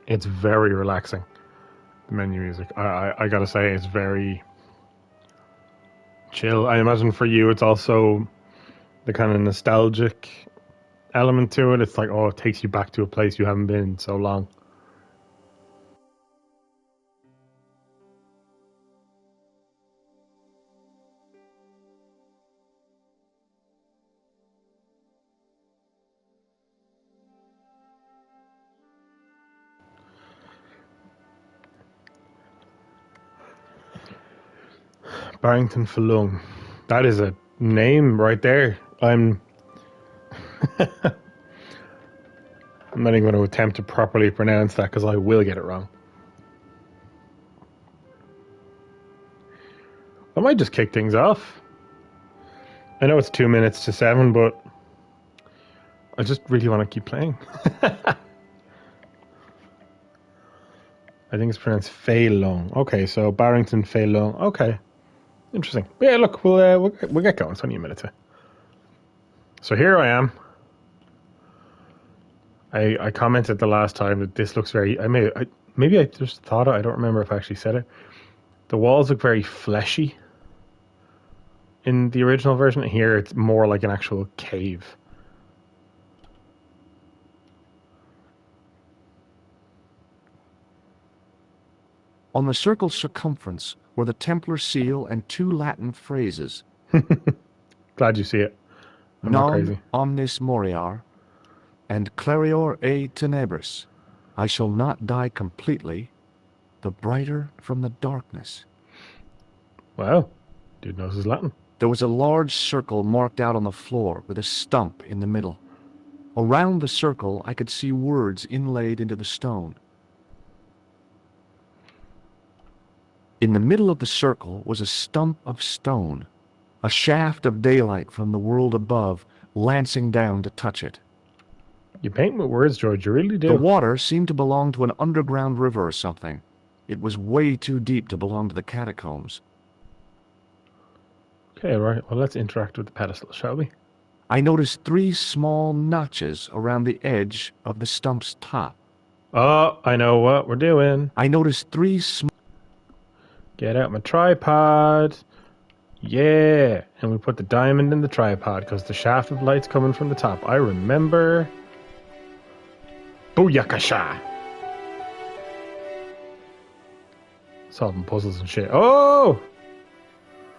It's very relaxing. The menu music. I gotta say, it's very chill. I imagine for you, it's also the kind of nostalgic element to it. It's like, oh, it takes you back to a place you haven't been in so long. Barrington Falung. That is a name right there. I'm not even going to attempt to properly pronounce that because I will get it wrong. I might just kick things off. I know it's 2 minutes to 7, but I just really want to keep playing. I think it's pronounced Falung. Okay, so Barrington Falung. Okay, interesting. But yeah, look, we'll get going. It's only a minute. So here I am. I commented the last time that this looks very. Maybe I just thought it. I don't remember if I actually said it. The walls look very fleshy. In the original version, here it's more like an actual cave. On the circle's circumference were the Templar seal and 2 Latin phrases. Glad you see it. I'm not Non crazy. omnis moriar, and clarior e tenebris. I shall not die completely, the brighter from the darkness. Wow, dude knows his Latin. There was a large circle marked out on the floor with a stump in the middle. Around the circle I could see words inlaid into the stone. In the middle of the circle was a stump of stone, a shaft of daylight from the world above lancing down to touch it. You paint with words, George, you really do. The water seemed to belong to an underground river or something. It was way too deep to belong to the catacombs. Okay, right. Well, let's interact with the pedestal, shall we? I noticed 3 small notches around the edge of the stump's top. Oh, I know what we're doing. I noticed 3 small... Get out my tripod. Yeah. And we put the diamond in the tripod because the shaft of light's coming from the top. I remember. Booyakasha. Solving puzzles and shit. Oh!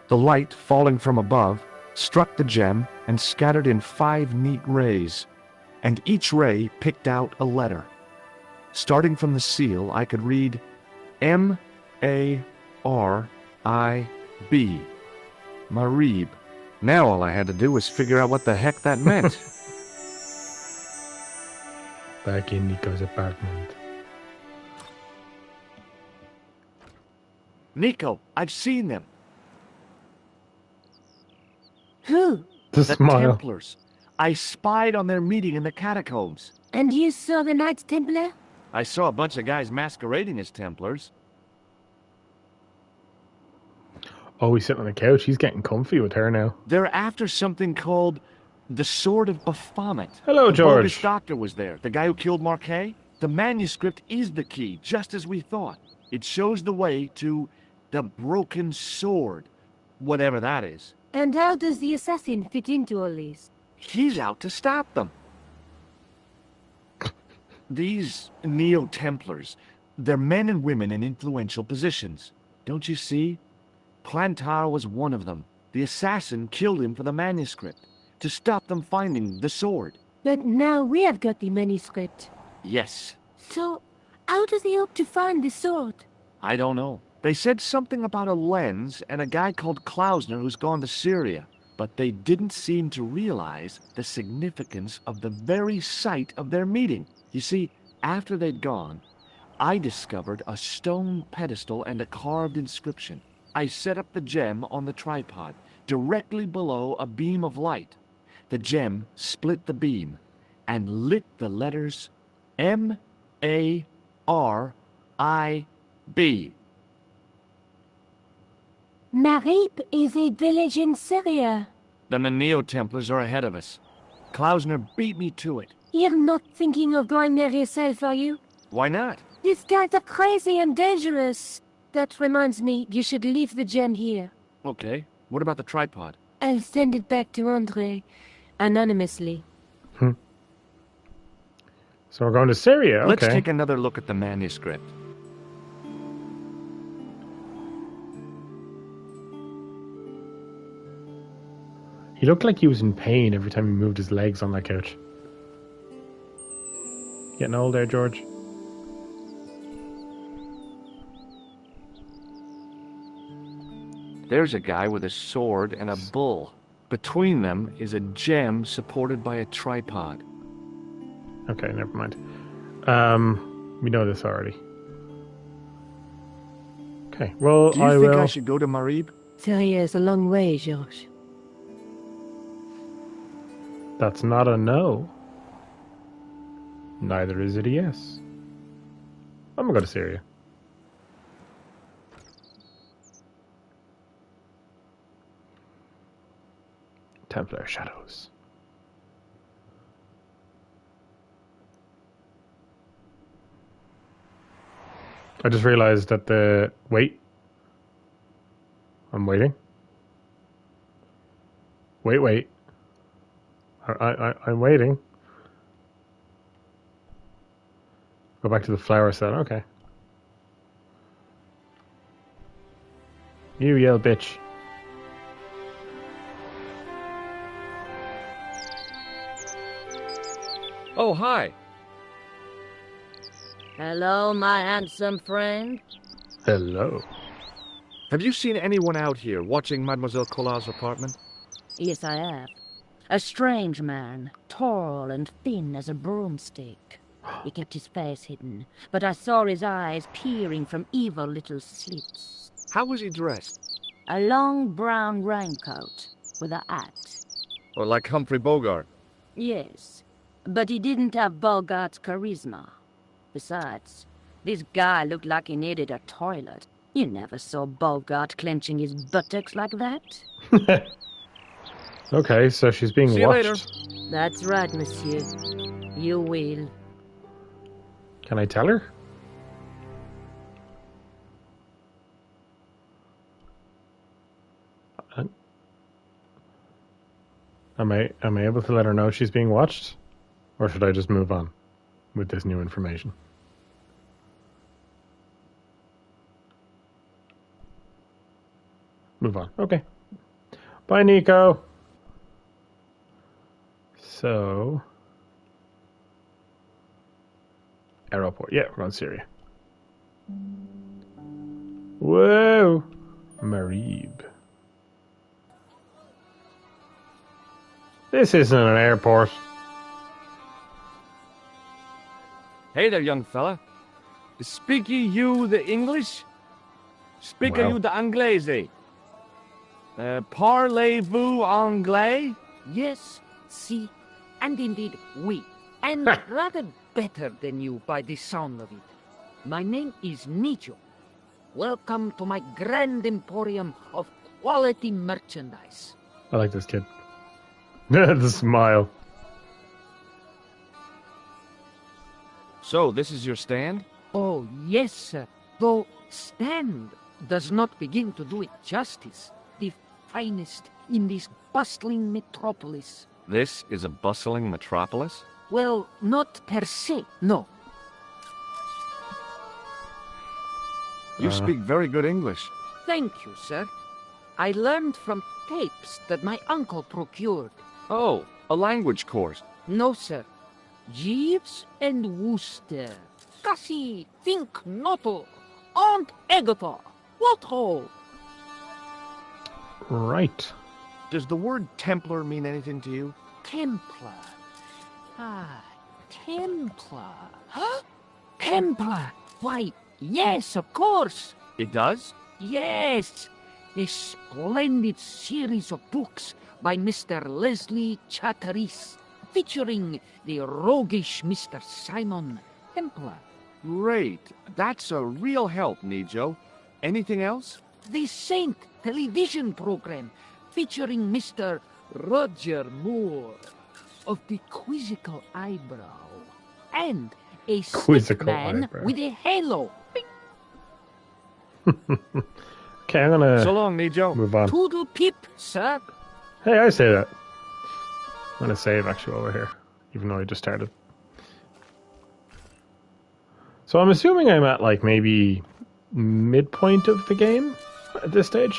The light, falling from above, struck the gem and scattered in 5 neat rays, and each ray picked out a letter. Starting from the seal, I could read M-A-R-I-B. Marib. Now all I had to do was figure out what the heck that meant. Back in Nico's apartment. Nico, I've seen them. Who? The smile. Templars. I spied on their meeting in the catacombs. And you saw the Knights Templar? I saw a bunch of guys masquerading as Templars. Oh, he's sitting on the couch. He's getting comfy with her now. They're after something called the Sword of Baphomet. Hello, the George. bogus doctor was there. The guy who killed Marquet. The manuscript is the key, just as we thought. It shows the way to the broken sword, whatever that is. And how does the assassin fit into all this? He's out to stop them. These Neo-Templars, they're men and women in influential positions. Don't you see? Plantar was one of them. The assassin killed him for the manuscript, to stop them finding the sword. But now we have got the manuscript. Yes. So, how does he hope to find the sword? I don't know. They said something about a lens and a guy called Klausner who's gone to Syria, but they didn't seem to realize the significance of the very site of their meeting. You see, after they'd gone, I discovered a stone pedestal and a carved inscription. I set up the gem on the tripod, directly below a beam of light. The gem split the beam and lit the letters M-A-R-I-B. Marib is a village in Syria. Then the Neo-Templars are ahead of us. Klausner beat me to it. You're not thinking of going there yourself, are you? Why not? These guys are crazy and dangerous. That reminds me, you should leave the gem here. Okay, what about the tripod? I'll send it back to Andre, anonymously. So we're going to Syria, okay. Let's take another look at the manuscript. He looked like he was in pain every time he moved his legs on that couch. Getting old there, George? There's a guy with a sword and a bull. Between them is a gem supported by a tripod. Okay, never mind. We know this already. Okay, well, Do you think I should go to Marib? Syria is a long way, George. That's not a no. Neither is it a yes. I'm gonna go to Syria. Templar Shadows. I just realized that the... Wait. I'm waiting. Wait. I'm waiting. Go back to the flower set. Okay. You yell bitch. Oh, hi. Hello, my handsome friend. Hello. Have you seen anyone out here watching Mademoiselle Collar's apartment? Yes, I have. A strange man, tall and thin as a broomstick. He kept his face hidden, but I saw his eyes peering from evil little slits. How was he dressed? A long brown raincoat with a hat. Or like Humphrey Bogart? Yes, but he didn't have Bogart's charisma. Besides, this guy looked like he needed a toilet. You never saw Bogart clenching his buttocks like that. Okay, so she's being See you watched. later. That's right, monsieur. You will. Can I tell her? Am I able to let her know she's being watched? Or should I just move on with this new information? Move on. Okay. Bye, Nico. So... Aeroport. Yeah, we're on Syria. Whoa! Marib. This isn't an airport. Hey there, young fella. Speak you the English? Speak Well. you the Anglais? Parlez-vous anglais? Yes, si, and indeed oui, and rather better than you by the sound of it. My name is Nijo. Welcome to my grand emporium of quality merchandise. I like this kid. The smile. So, this is your stand? Oh, yes, sir. Though stand does not begin to do it justice. The finest in this bustling metropolis. This is a bustling metropolis? Well, not per se, no. You speak very good English. Thank you, sir. I learned from tapes that my uncle procured. Oh, a language course. No, sir. Jeeves and Wooster. Cassie, think noto. Aunt Agatha. What ho? Right. Does the word Templar mean anything to you? Templar. Ah, Templar. Huh? Templar. Why, yes, of course. It does? Yes. A splendid series of books by Mr. Leslie Chatteris, featuring the roguish Mr. Simon Templar. Great. That's a real help, Nijo. Anything else? The Saint television program, featuring Mr. Roger Moore of the quizzical eyebrow. and a Quizzical stick man eyebrow. with a halo. Okay, I'm gonna So long, Nijo. move on. Toodle pip, sir. Hey, I say that. I'm gonna save actually over here, even though I just started. So I'm assuming I'm at like maybe midpoint of the game at this stage.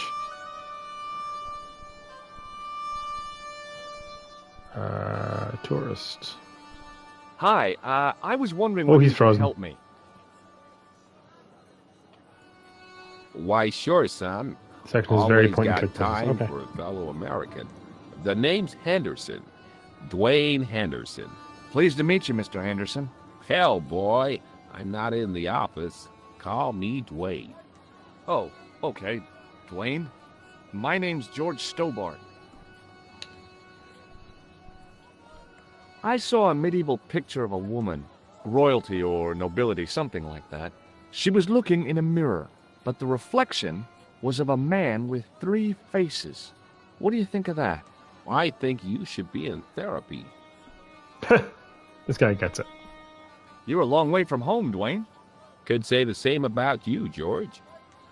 Tourist. Hi, I was wondering Oh, whether he's you could frozen. help me. Why, sure, son. Section is very Always point and got click puzzles. time Okay. for a fellow American. The name's Henderson. Dwayne Henderson. Pleased to meet you, Mr. Henderson. Hell, boy, I'm not in the office. Call me Dwayne. Oh, okay. Dwayne? My name's George Stobart. I saw a medieval picture of a woman, royalty or nobility, something like that. She was looking in a mirror, but the reflection was of a man with 3 faces. What do you think of that? I think you should be in therapy. This guy gets it. You're a long way from home, Dwayne. Could say the same about you, George.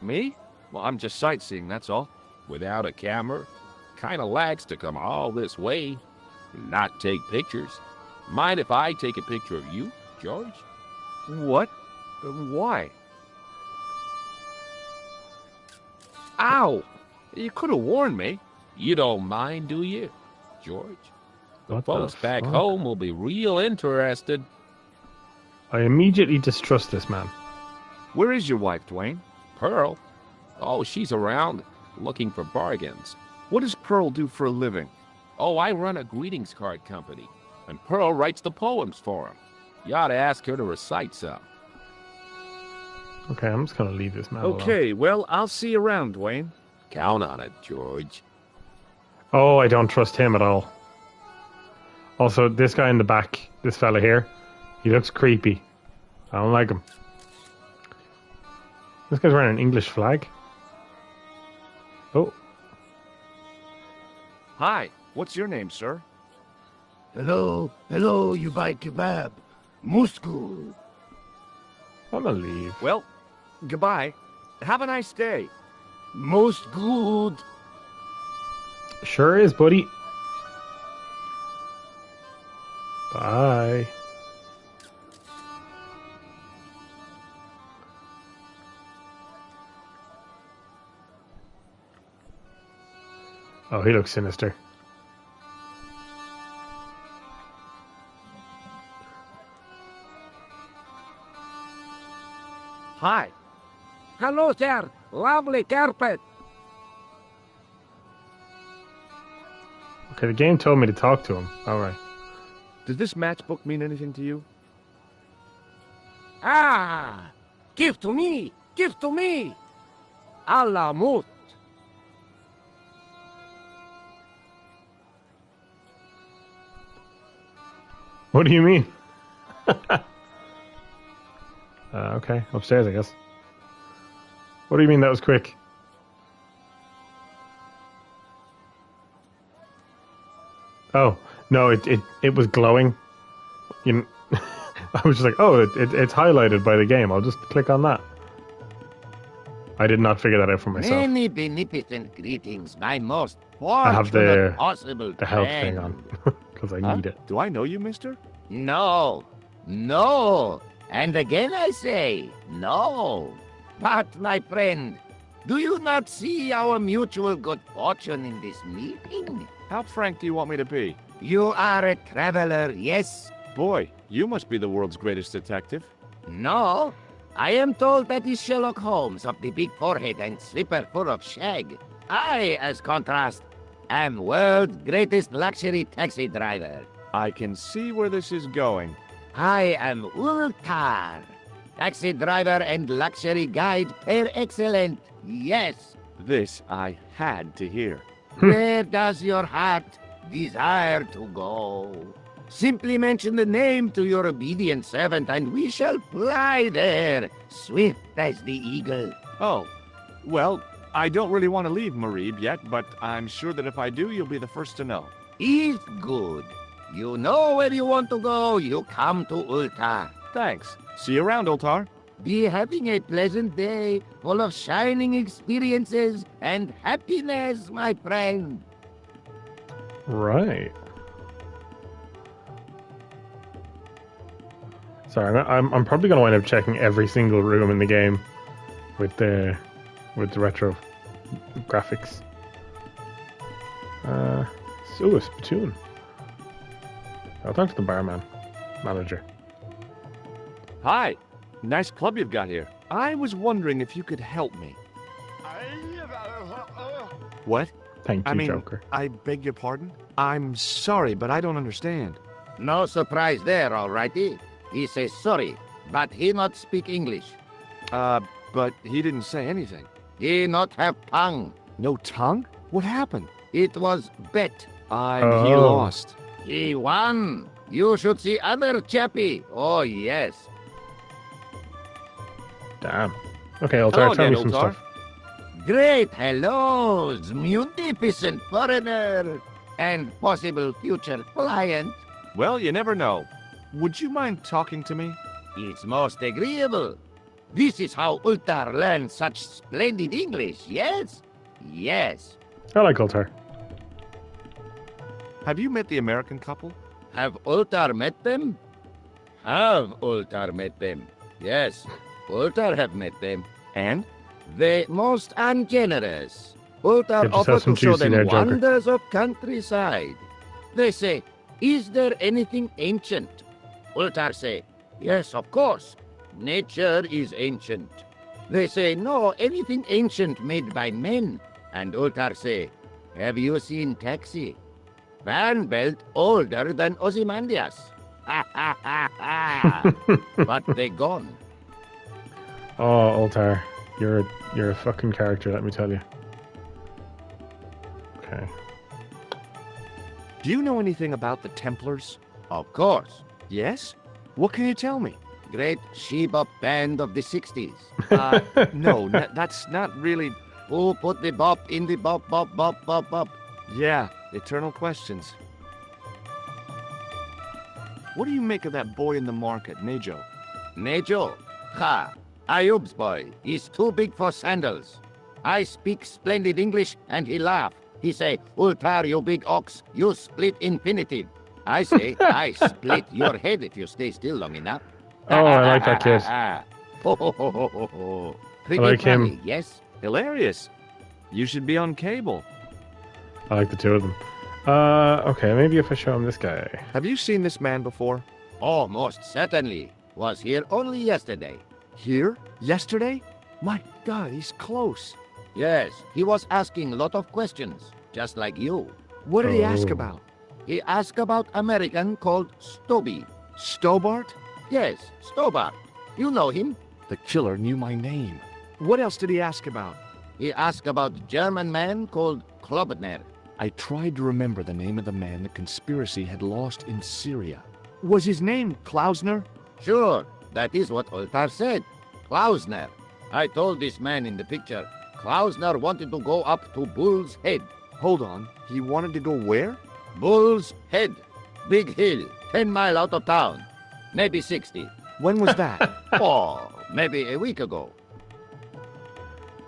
Me? Well, I'm just sightseeing, that's all. Without a camera, kinda lags to come all this way and not take pictures. Mind if I take a picture of you, George? What? Why? Ow! You could have warned me. You don't mind, do you, George? The What the folks back fuck? home will be real interested. I immediately distrust this man. Where is your wife, Dwayne? Pearl? Oh, she's around, looking for bargains. What does Pearl do for a living? Oh, I run a greetings card company, and Pearl writes the poems for 'em. You ought to ask her to recite some. Okay, I'm just gonna leave this man alone. Okay, well, I'll see you around, Dwayne. Count on it, George. Oh, I don't trust him at all. Also, this guy in the back, this fella here, he looks creepy. I don't like him. This guy's wearing an English flag. Oh, Hi, what's your name, sir? Hello, you buy kebab. Musku. I'm gonna leave. Well, goodbye. Have a nice day. Most good. Sure is, buddy. Bye. Oh, he looks sinister. Hi. Hello, sir. Lovely carpet. Okay, the game told me to talk to him. Alright. Does this matchbook mean anything to you? Ah! Give to me! Give to me! Allah mut. What do you mean? Okay, upstairs, I guess. What do you mean that was quick? Oh, no, it was glowing. You, I was just like, oh, it's highlighted by the game. I'll just click on that. I did not figure that out for myself. Many beneficent greetings, my most I have fortunate possible the health thing friend. on because I Huh? need it. Do I know you, mister? No, and again I say, no. But, my friend, do you not see our mutual good fortune in this meeting? How frank do you want me to be? You are a traveler, yes? Boy, you must be the world's greatest detective. No. I am told that is Sherlock Holmes of the big forehead and slipper full of shag. I, as contrast, am world's greatest luxury taxi driver. I can see where this is going. I am Ultar, taxi driver and luxury guide per excellent. Yes. This I had to hear. Where does your heart desire to go? Simply mention the name to your obedient servant, and we shall fly there, swift as the eagle. Oh, well, I don't really want to leave Marib yet, but I'm sure that if I do, you'll be the first to know. Is good. You know where you want to go. You come to Ultar. Thanks. See you around, Ultar. Be having a pleasant day full of shining experiences and happiness, my friend. Right. Sorry, I'm probably going to wind up checking every single room in the game with the retro graphics. So a spittoon. I'll talk to the barman manager. Hi. Nice club you've got here. I was wondering if you could help me. What? Thank you, Joker. I beg your pardon? I'm sorry, but I don't understand. No surprise there, alrighty. He says sorry, but he not speak English. But he didn't say anything. He not have tongue. No tongue? What happened? It was bet. He Oh. lost. He won. You should see other chappy. Oh, yes. Damn. Okay, Ultar, Hello tell me again, some Ultar. stuff. Great hellos, munificent foreigner, and possible future client. Well, you never know. Would you mind talking to me? It's most agreeable. This is how Ultar learns such splendid English, yes? Yes. I like Ultar. Have you met the American couple? Have Ultar met them? Have Ultar met them? Yes, Ultar have met them. And? They most ungenerous. Ultar Get yourself offer some to show juicy them there, Joker. wonders of countryside. They say, is there anything ancient? Ultar say, yes, of course. Nature is ancient. They say, no, anything ancient made by men. And Ultar say, have you seen Taxi? Fan belt older than Ozymandias. Ha ha ha ha. But they gone. Oh, Ultar, you're a fucking character, let me tell you. Okay. Do you know anything about the Templars? Of course. Yes? What can you tell me? Great she-bop band of the 60s. No, that's not really... Who put the bop in the bop, bop, bop, bop, bop? Yeah, eternal questions. What do you make of that boy in the market, Nejo? Nejo? Ha! Ayub's boy. He's too big for sandals. I speak splendid English and he laugh. He say, Ultar, you big ox, you split infinitive. I say, I split your head if you stay still long enough. Oh, I like that kid. Ho, ho, ho, ho, ho, ho. Pretty like him. funny, yes? Hilarious. You should be on cable. I like the two of them. Okay, maybe if I show him this guy. Have you seen this man before? Oh, most certainly. Was here only yesterday. Here? Yesterday? My God, he's close. Yes, he was asking a lot of questions, just like you. What did he ask Oh. about? He asked about American called Stoby. Stobart? Yes, Stobart. You know him. The killer knew my name. What else did he ask about? He asked about German man called Klobner. I tried to remember the name of the man the conspiracy had lost in Syria. Was his name Klausner? Sure, that is what Ultar said. Klausner. I told this man in the picture, Klausner wanted to go up to Bull's Head. Hold on, he wanted to go where? Bull's Head. Big hill, 10 mile out of town. Maybe 60. When was that? Oh, maybe a week ago.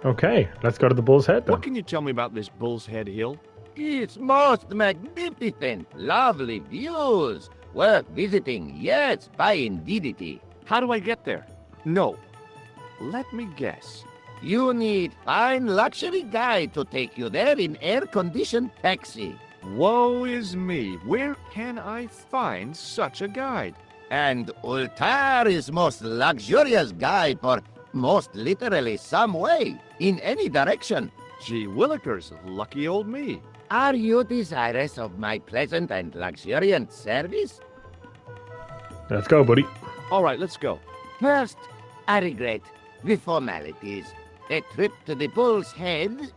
Okay, let's go to the Bull's Head then. What can you tell me about this Bull's Head Hill? It's most magnificent. Lovely views. Worth visiting. Yes, by indeedity. How do I get there? No. Let me guess. You need fine luxury guide to take you there in air-conditioned taxi. Woe is me. Where can I find such a guide? And Ultar is most luxurious guide for most literally some way, in any direction. Gee willikers, lucky old me. Are you desirous of my pleasant and luxuriant service? Let's go, buddy. All right, let's go. First, I regret the formalities. A trip to the Bull's Head.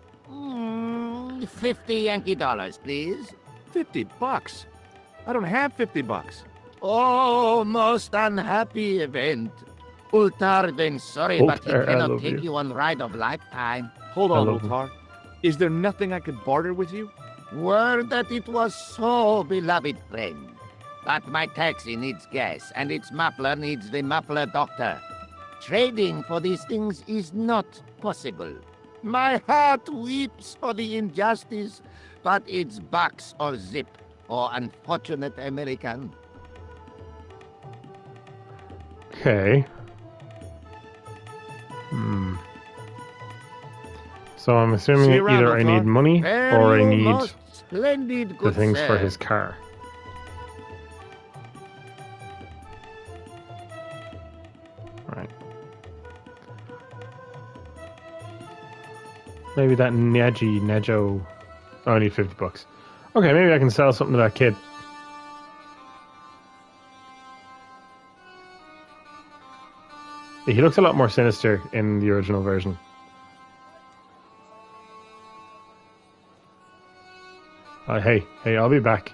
50 Yankee dollars, please. $50. I don't have $50. Oh, most unhappy event. Ultar, then sorry, but he Ultar, I cannot love take you. you on ride of lifetime. Hold on, love him. Ultar. Is there nothing I could barter with you? Word that it was so, beloved friend. But my taxi needs gas, and its muffler needs the muffler doctor. Trading for these things is not possible. My heart weeps for the injustice, but it's box or zip, or unfortunate American. Okay. So I'm assuming See you around, either I need Lothar. money Very or I need most splendid, the good things sir. for his car. Right. Maybe that Nejo. Oh, I need $50. Okay, maybe I can sell something to that kid. He looks a lot more sinister in the original version. Hey, I'll be back.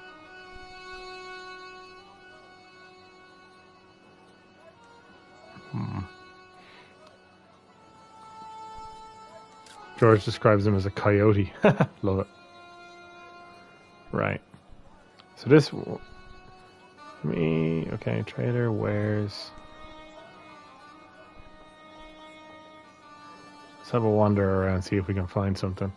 George describes him as a coyote. Love it. Right. So this... Okay, trader wears... Let's have a wander around, see if we can find something.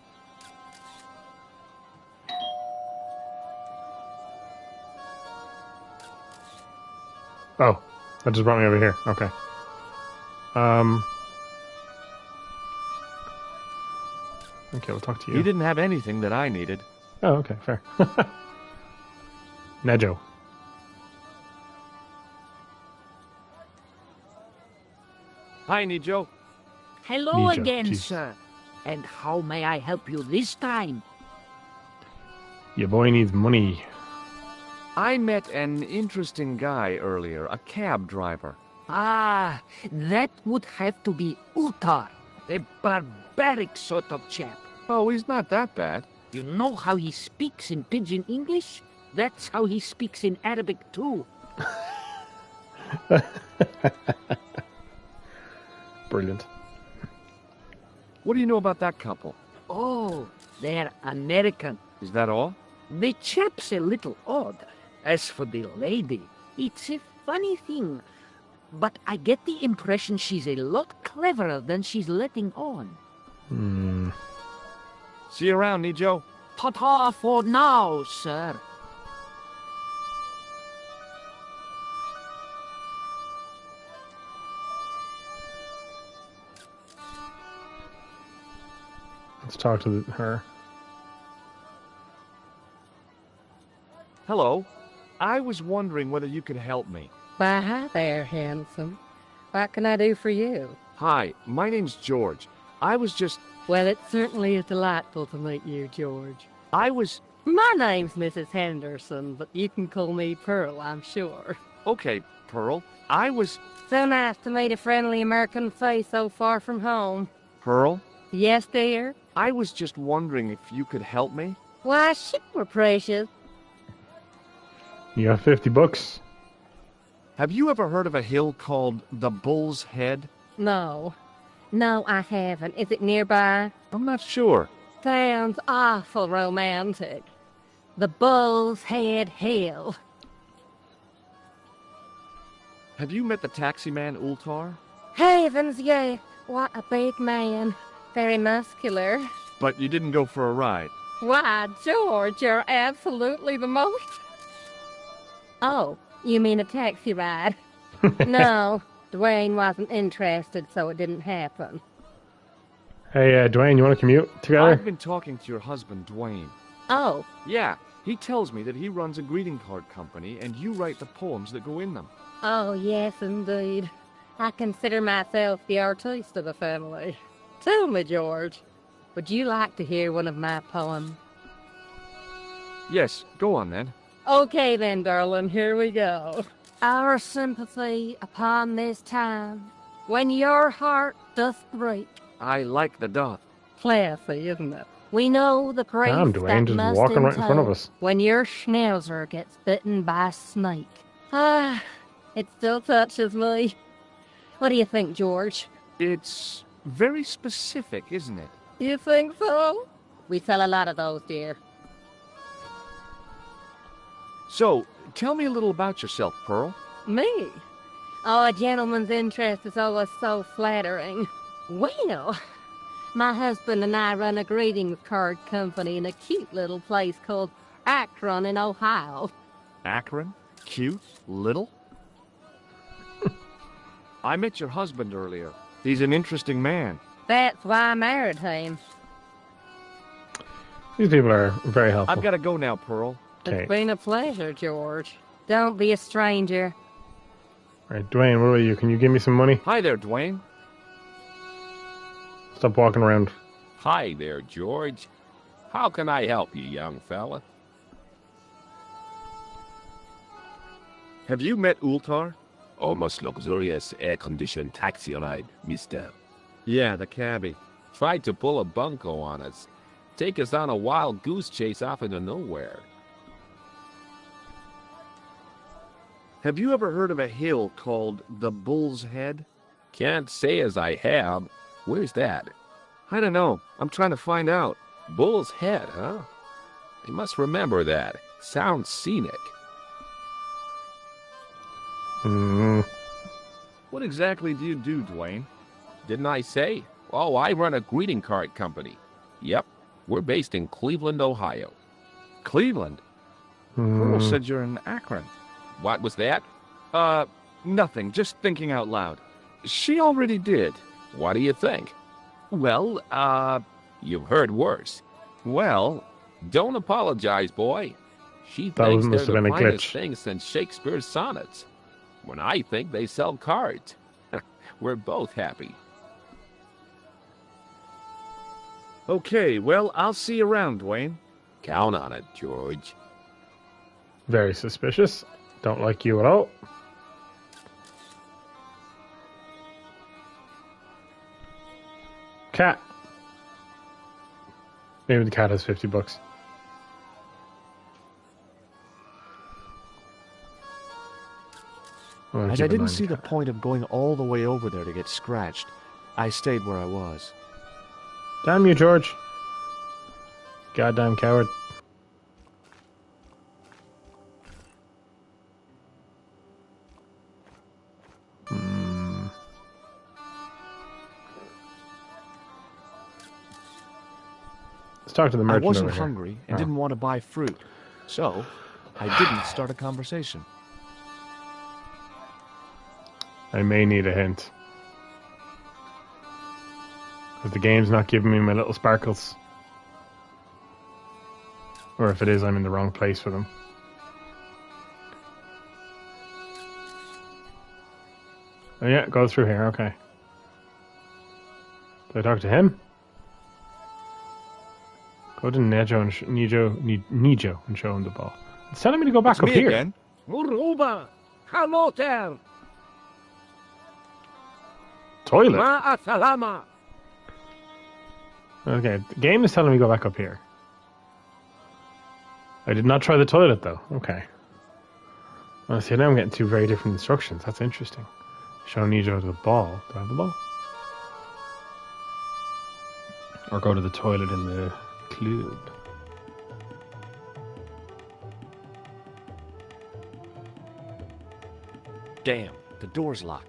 Oh, that just brought me over here. Okay. Okay, we'll talk to you. He didn't have anything that I needed. Oh, okay, fair. Nejo. Hi, Nijo. Hello Nijo, again, Jesus. sir. And how may I help you this time? Your boy needs money. I met an interesting guy earlier, a cab driver. Ah, that would have to be Utar, a barbaric sort of chap. Oh, he's not that bad. You know how he speaks in Pidgin English? That's how he speaks in Arabic too. Brilliant. What do you know about that couple? Oh, they're American. Is that all? The chap's a little odd. As for the lady, it's a funny thing. But I get the impression she's a lot cleverer than she's letting on. See you around, Nijo. Ta-ta for now, sir. Let's talk to her. Hello. I was wondering whether you could help me. Why, hi there, handsome. What can I do for you? Hi, my name's George. I was just... Well, it certainly is delightful to meet you, George. I was... My name's Mrs. Henderson, but you can call me Pearl, I'm sure. Okay, Pearl. I was... So nice to meet a friendly American face so far from home. Pearl? Yes, dear? I was just wondering if you could help me. Why, sure, precious. You got $50? Have you ever heard of a hill called the Bull's Head? No. No, I haven't. Is it nearby? I'm not sure. Sounds awful romantic. The Bull's Head Hill. Have you met the taxi man, Ultar? Heavens, yeah. What a big man. Very muscular. But you didn't go for a ride. Why, George, you're absolutely the most... Oh, you mean a taxi ride? No, Dwayne wasn't interested, so it didn't happen. Hey, Dwayne, you want to commute together? I've been talking to your husband, Dwayne. Oh, Yeah, he tells me that he runs a greeting card company and you write the poems that go in them. oh, yes, indeed. I consider myself the artiste of the family. Tell me, George, would you like to hear one of my poems? Yes, go on then. Okay then, darling, here we go. Our sympathy upon this time, when your heart doth break. I like the doth. Classy, isn't it? We know the grief Damn, Dwayne, that just must walking right in front of entail us. when your schnauzer gets bitten by a snake. Ah, it still touches me. What do you think, George? It's very specific, isn't it? You think so? We sell a lot of those, dear. So, tell me a little about yourself, Pearl. Me? Oh, a gentleman's interest is always so flattering. Well, my husband and I run a greetings card company in a cute little place called Akron in Ohio. Akron? Cute? Little? I met your husband earlier. He's an interesting man. That's why I married him. These people are very helpful. I've got to go now, Pearl. Okay. It's been a pleasure, George. Don't be a stranger. Right, Dwayne, what about you? Can you give me some money? Hi there, Dwayne. Stop walking around. Hi there, George. How can I help you, young fella? Have you met Ultar? Almost luxurious air-conditioned taxi ride, mister. Yeah, the cabbie. Tried to pull a bunco on us. Take us on a wild goose chase off into nowhere. Have you ever heard of a hill called the Bull's Head? Can't say as I have. Where's that? I don't know. I'm trying to find out. Bull's Head, huh? I must remember that. Sounds scenic. What exactly do you do, Dwayne? Didn't I say? Oh, I run a greeting card company. Yep, we're based in Cleveland, Ohio. Cleveland? Pearl said you're in Akron. What was that? Nothing. Just thinking out loud. She already did. What do you think? Well, You've heard worse. well, Don't apologize, boy. She That thinks must they're have the been a finest glitch. thing since Shakespeare's sonnets. When I think they sell cards. We're both happy. okay. Well, I'll see you around, Dwayne. Count on it, George. Very suspicious. Don't like you at all. Cat. Maybe the cat has 50 bucks. I'm gonna As keep I an eye didn't on see the cat. point of going all the way over there to get scratched, I stayed where I was. Damn you, George. Goddamn coward. Let's talk to the I merchant wasn't over here. hungry and Oh. didn't want to buy fruit, so I didn't start a conversation. I may need a hint. Because the game's not giving me my little sparkles. Or if it is, I'm in the wrong place for them. Oh yeah, go through here, okay. Do I talk to him? Go to Nejo and Nejo and show him the ball. It's telling me to go back It's up me here. again. Uruba! Hello there! Toilet. Ma'asalama! Okay, the game is telling me to go back up here. I did not try the toilet though. Okay. Well, see, now I'm getting two very different instructions. That's interesting. Show Nejo the ball. Do I have the ball? Or go to the toilet in the club. Damn, the door's locked.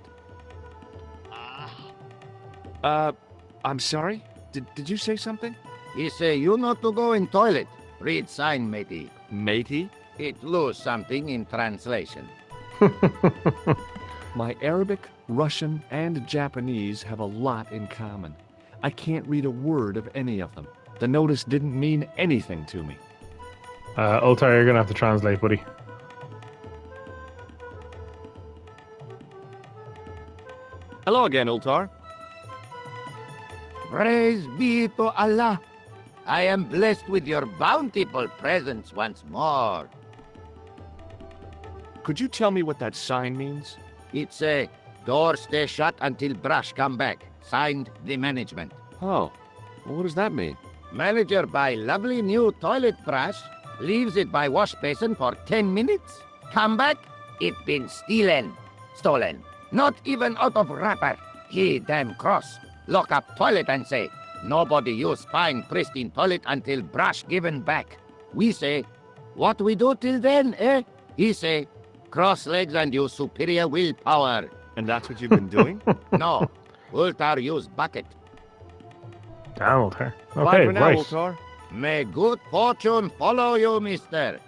I'm sorry? Did you say something? He say you not to go in toilet. Read sign, matey. Matey? It lose something in translation. My Arabic, Russian, and Japanese have a lot in common. I can't read a word of any of them. The notice didn't mean anything to me. Ultar, you're gonna have to translate, buddy. Hello again, Ultar. Praise be to Allah. I am blessed with your bountiful presence once more. Could you tell me what that sign means? It's a door stay shut until brush come back. Signed, the management. Oh, well, what does that mean? Manager buy lovely new toilet brush, leaves it by wash basin for 10 minutes. Come back, it been stolen. Not even out of wrapper. He damn cross. Lock up toilet and say, nobody use fine pristine toilet until brush given back. We say, what we do till then, eh? He say, cross legs and use superior willpower. And that's what you've been doing? No, Ultar use bucket. Damn, Ultar. Bye Okay, for now, right. Ultar. May good fortune follow you, mister.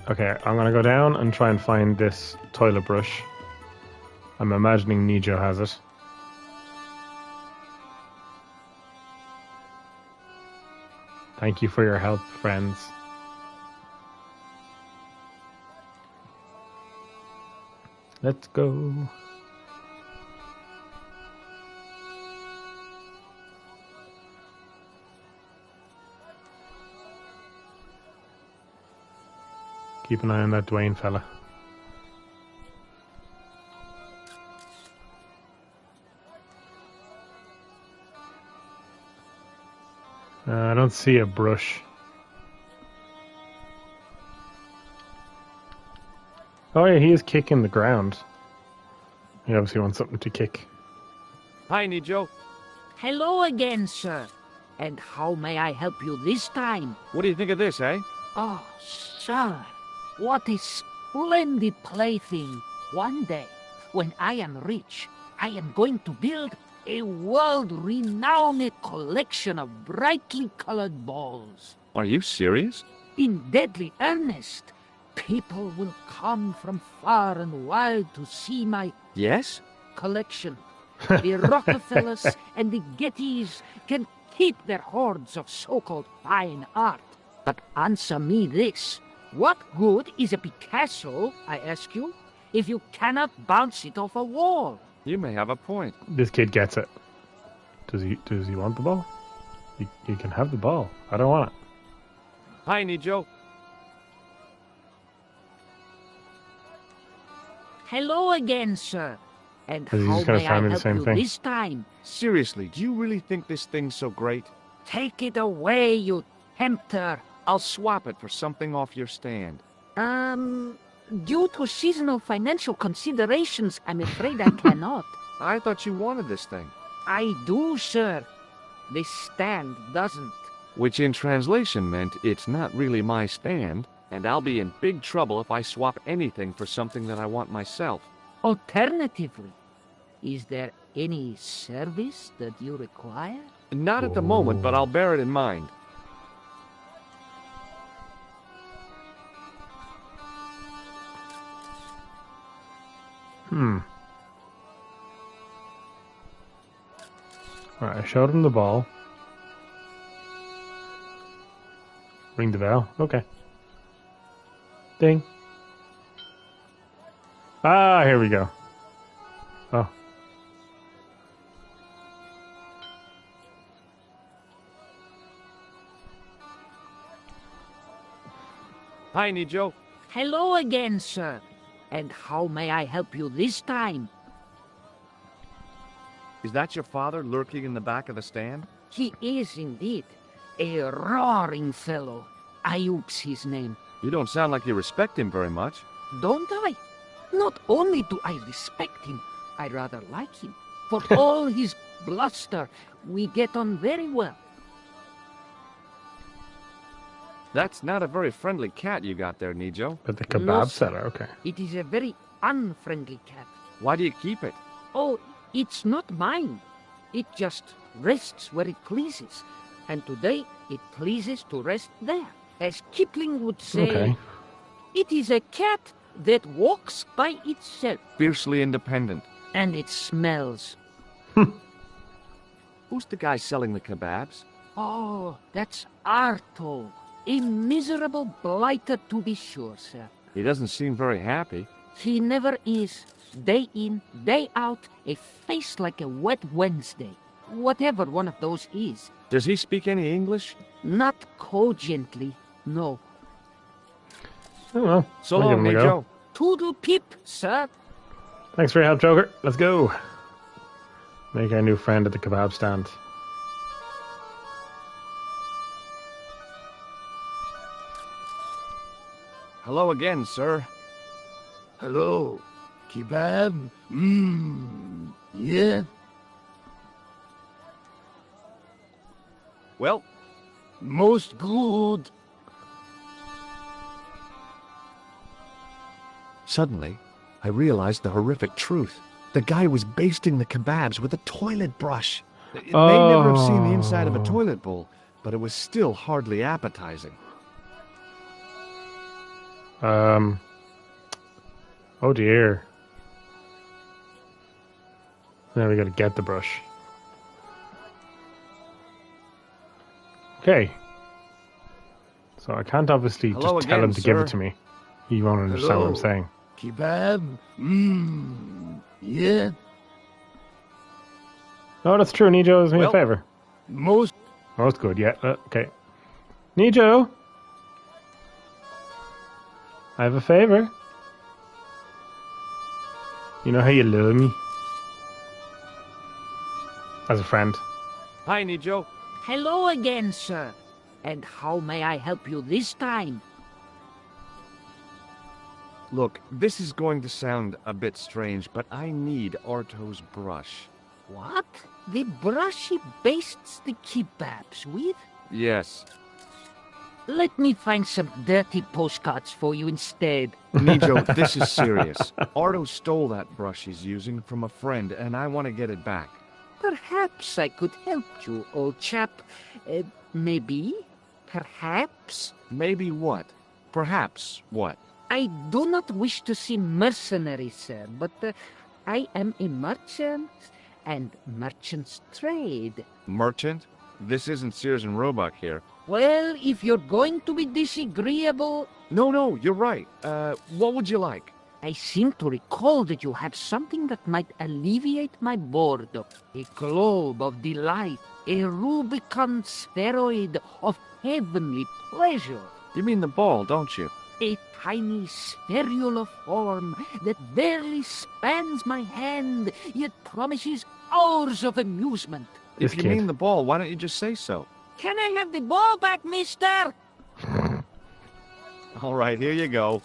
Okay, I'm gonna go down and try and find this toilet brush. I'm imagining Nijo has it. Thank you for your help, friends. Let's go. Keep an eye on that Dwayne fella. I don't see a brush. Oh yeah, he is kicking the ground. He obviously wants something to kick. Hi, Nijo. Hello again, sir. And how may I help you this time? What do you think of this, eh? Oh, sir, what a splendid plaything. One day, when I am rich, I am going to build a world-renowned collection of brightly colored balls. Are you serious? In deadly earnest, people will come from far and wide to see my Yes? collection. The Rockefellers and the Gettys can keep their hoards of so-called fine art. But answer me this. What good is a Picasso, I ask you, if you cannot bounce it off a wall? You may have a point. This kid gets it. Does he want the ball? You can have the ball. I don't want it. Hi, Nijo. Hello again, sir. And Is he how just gonna may I find me the help same you thing? this time? Seriously, do you really think this thing's so great? Take it away, you tempter. I'll swap it for something off your stand. Due to seasonal financial considerations, I'm afraid I cannot. I thought you wanted this thing. I do, sir. The stand doesn't. Which in translation meant it's not really my stand, and I'll be in big trouble if I swap anything for something that I want myself. Alternatively, is there any service that you require? Not at the moment, but I'll bear it in mind. Alright, I showed him the ball. Ring the bell. Okay. Ding. Ah, here we go. Oh. Hi, Nijo. Hello again, sir. And how may I help you this time? Is that your father lurking in the back of the stand? He is indeed a roaring fellow. Ayuk's his name. You don't sound like you respect him very much. Don't I? Not only do I respect him, I rather like him. For all his bluster, we get on very well. That's not a very friendly cat you got there, Nijo. But the kebab No, sir. seller, okay. It is a very unfriendly cat. Why do you keep it? Oh, it's not mine. It just rests where it pleases. And today, it pleases to rest there. As Kipling would say, Okay. it is a cat that walks by itself. Fiercely independent. And it smells. Who's the guy selling the kebabs? Oh, that's Arto. A miserable blighter, to be sure, sir. He doesn't seem very happy. He never is. Day in, day out, a face like a wet Wednesday. Whatever one of those is. Does he speak any English? Not cogently, no. Oh well. So I'll give long, him a go. Nijo. Toodle pip, sir. Thanks for your help, Joker. Let's go. Make our new friend at the kebab stand. Hello again, sir. Hello. Kebab? Yeah? Well, Most good. Suddenly, I realized the horrific truth. The guy was basting the kebabs with a toilet brush. It may never have seen the inside of a toilet bowl, but it was still hardly appetizing. Oh dear. Now we gotta get the brush. Okay. So I can't obviously Hello just tell again, him to give sir. it to me. He won't understand what I'm saying. Kebab? Yeah? No, that's true. Nijo owes me a Well- favor. Most Most good, yeah. Okay. Nijo! I have a favor. You know how you love me? As a friend. Hi, Nijo. Hello again, sir. And how may I help you this time? Look, this is going to sound a bit strange, but I need Arto's brush. What? The brush he bastes the kebabs with? Yes. Let me find some dirty postcards for you instead. Nijo, this is serious. Arto stole that brush he's using from a friend, and I want to get it back. Perhaps I could help you, old chap. Maybe? Perhaps? Maybe what? Perhaps what? I do not wish to seem mercenary, sir, but I am a merchant, and merchants trade. Merchant? This isn't Sears and Roebuck here. Well, if you're going to be disagreeable, No, you're right. What would you like? I seem to recall that you have something that might alleviate my boredom. A globe of delight, a Rubicon spheroid of heavenly pleasure. You mean the ball, don't you? A tiny spherular form that barely spans my hand, yet promises hours of amusement. This If you kid. mean the ball, why don't you just say so? Can I have the ball back, mister? All right, here you go.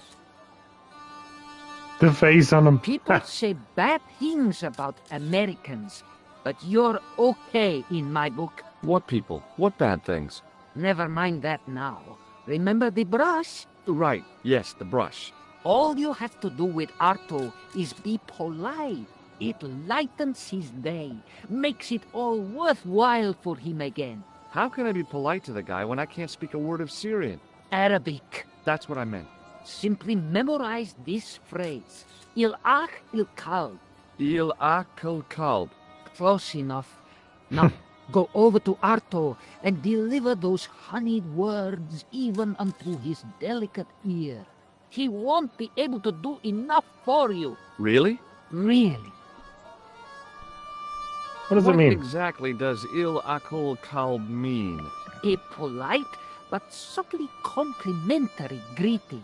The face on him. People say bad things about Americans, but you're okay in my book. What people? What bad things? Never mind that now. Remember the brush? Right, yes, the brush. All you have to do with Arto is be polite. It lightens his day, makes it all worthwhile for him again. How can I be polite to the guy when I can't speak a word of Syrian? Arabic. That's what I meant. Simply memorize this phrase. Il ach il kalb. Il akal kalb. Close enough. Now, go over to Arto and deliver those honeyed words even unto his delicate ear. He won't be able to do enough for you. Really? Really. What does it mean? exactly does il akal kalb mean? A polite but subtly complimentary greeting.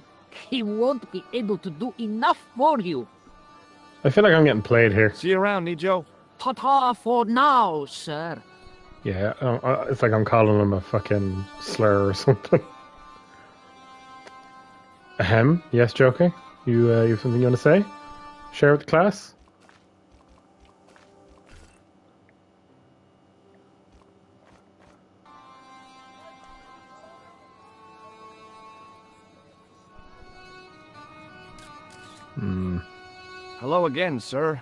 He won't be able to do enough for you. I feel like I'm getting played here. See you around, Nijo. Ta-ta for now, sir. Yeah, it's like I'm calling him a fucking slur or something. Ahem. Yes, Joker? You have something you want to say? Share with the class? Hello again, sir.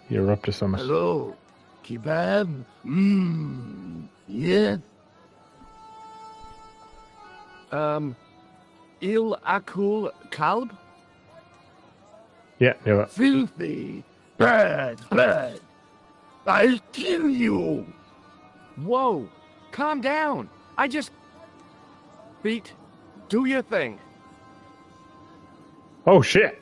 You're up to something. hello. Kebab? Yeah? Il akul kalb? Yeah, yeah. Filthy. Bad. I'll kill you. Whoa! Calm down! I just... Feet, do your thing. Oh, shit!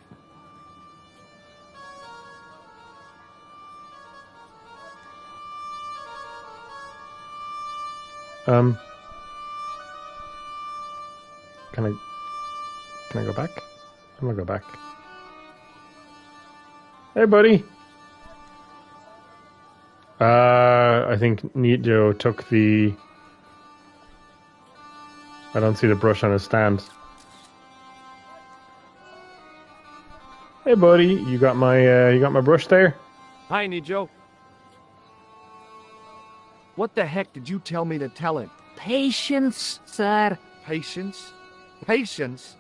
Can I go back? I'm gonna go back. Hey, buddy. I think Nijo took the... I don't see the brush on his stand. Hey, buddy. You got my brush there? Hi, Nijo. What the heck did you tell me to tell him? Patience, sir. Patience? Patience?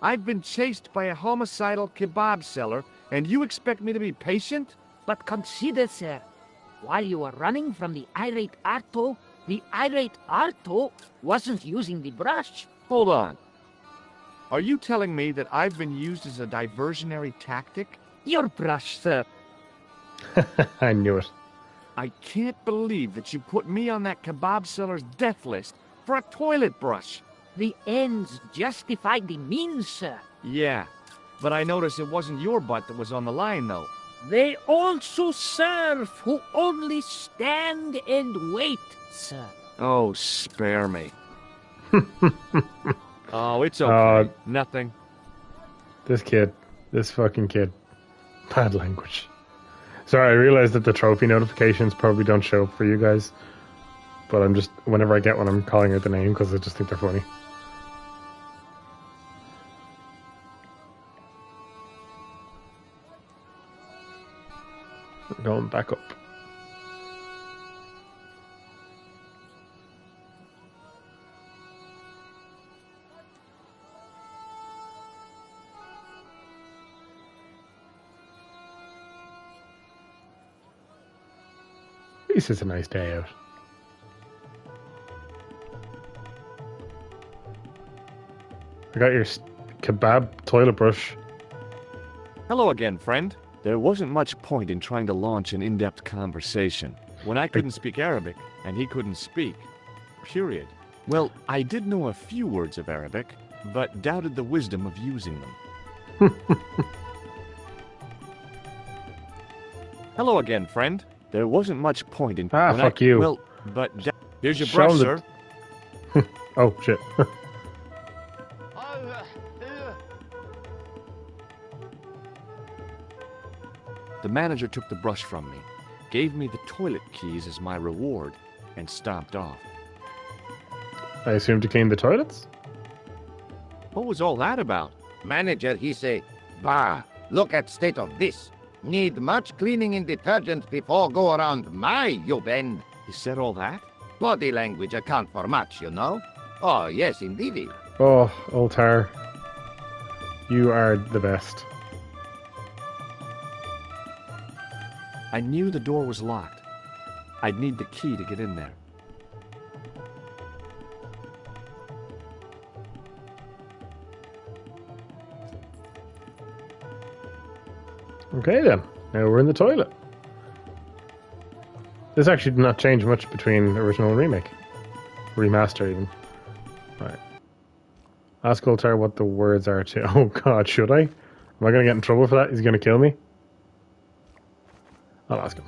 I've been chased by a homicidal kebab seller, and you expect me to be patient? But consider, sir, while you were running from the irate Arto wasn't using the brush. Hold on. Are you telling me that I've been used as a diversionary tactic? Your brush, sir. I knew it. I can't believe that you put me on that kebab seller's death list for a toilet brush. The ends justified the means, sir. Yeah, but I noticed it wasn't your butt that was on the line, though. They also serve who only stand and wait, sir. Oh, spare me. Oh, it's okay. Nothing. This fucking kid. Bad language. Sorry, I realize that the trophy notifications probably don't show up for you guys. But I'm just, whenever I get one, I'm calling out the name because I just think they're funny. We're going back up. At least it's a nice day out. I got your kebab toilet brush. Hello again, friend. There wasn't much point in trying to launch an in-depth conversation when I couldn't speak Arabic and he couldn't speak. Period. Well, I did know a few words of Arabic, but doubted the wisdom of using them. Hello again, friend. There wasn't much point in... fuck you. Well, but... Here's your Show brush, them sir. Oh, shit. The manager took the brush from me, gave me the toilet keys as my reward, and stomped off. I assume to clean the toilets? What was all that about? Manager, he say, bah, look at state of this. Need much cleaning in detergent before go around my, you bend. He said all that? Body language account for much, you know? Oh, yes, indeedy. Oh, Altar. You are the best. I knew the door was locked. I'd need the key to get in there. Okay then, now we're in the toilet. This actually did not change much between original and remake. Remaster even. Right. Ask Altar what the words are to... Oh god, should I? Am I going to get in trouble for that? He's going to kill me? I'll ask him.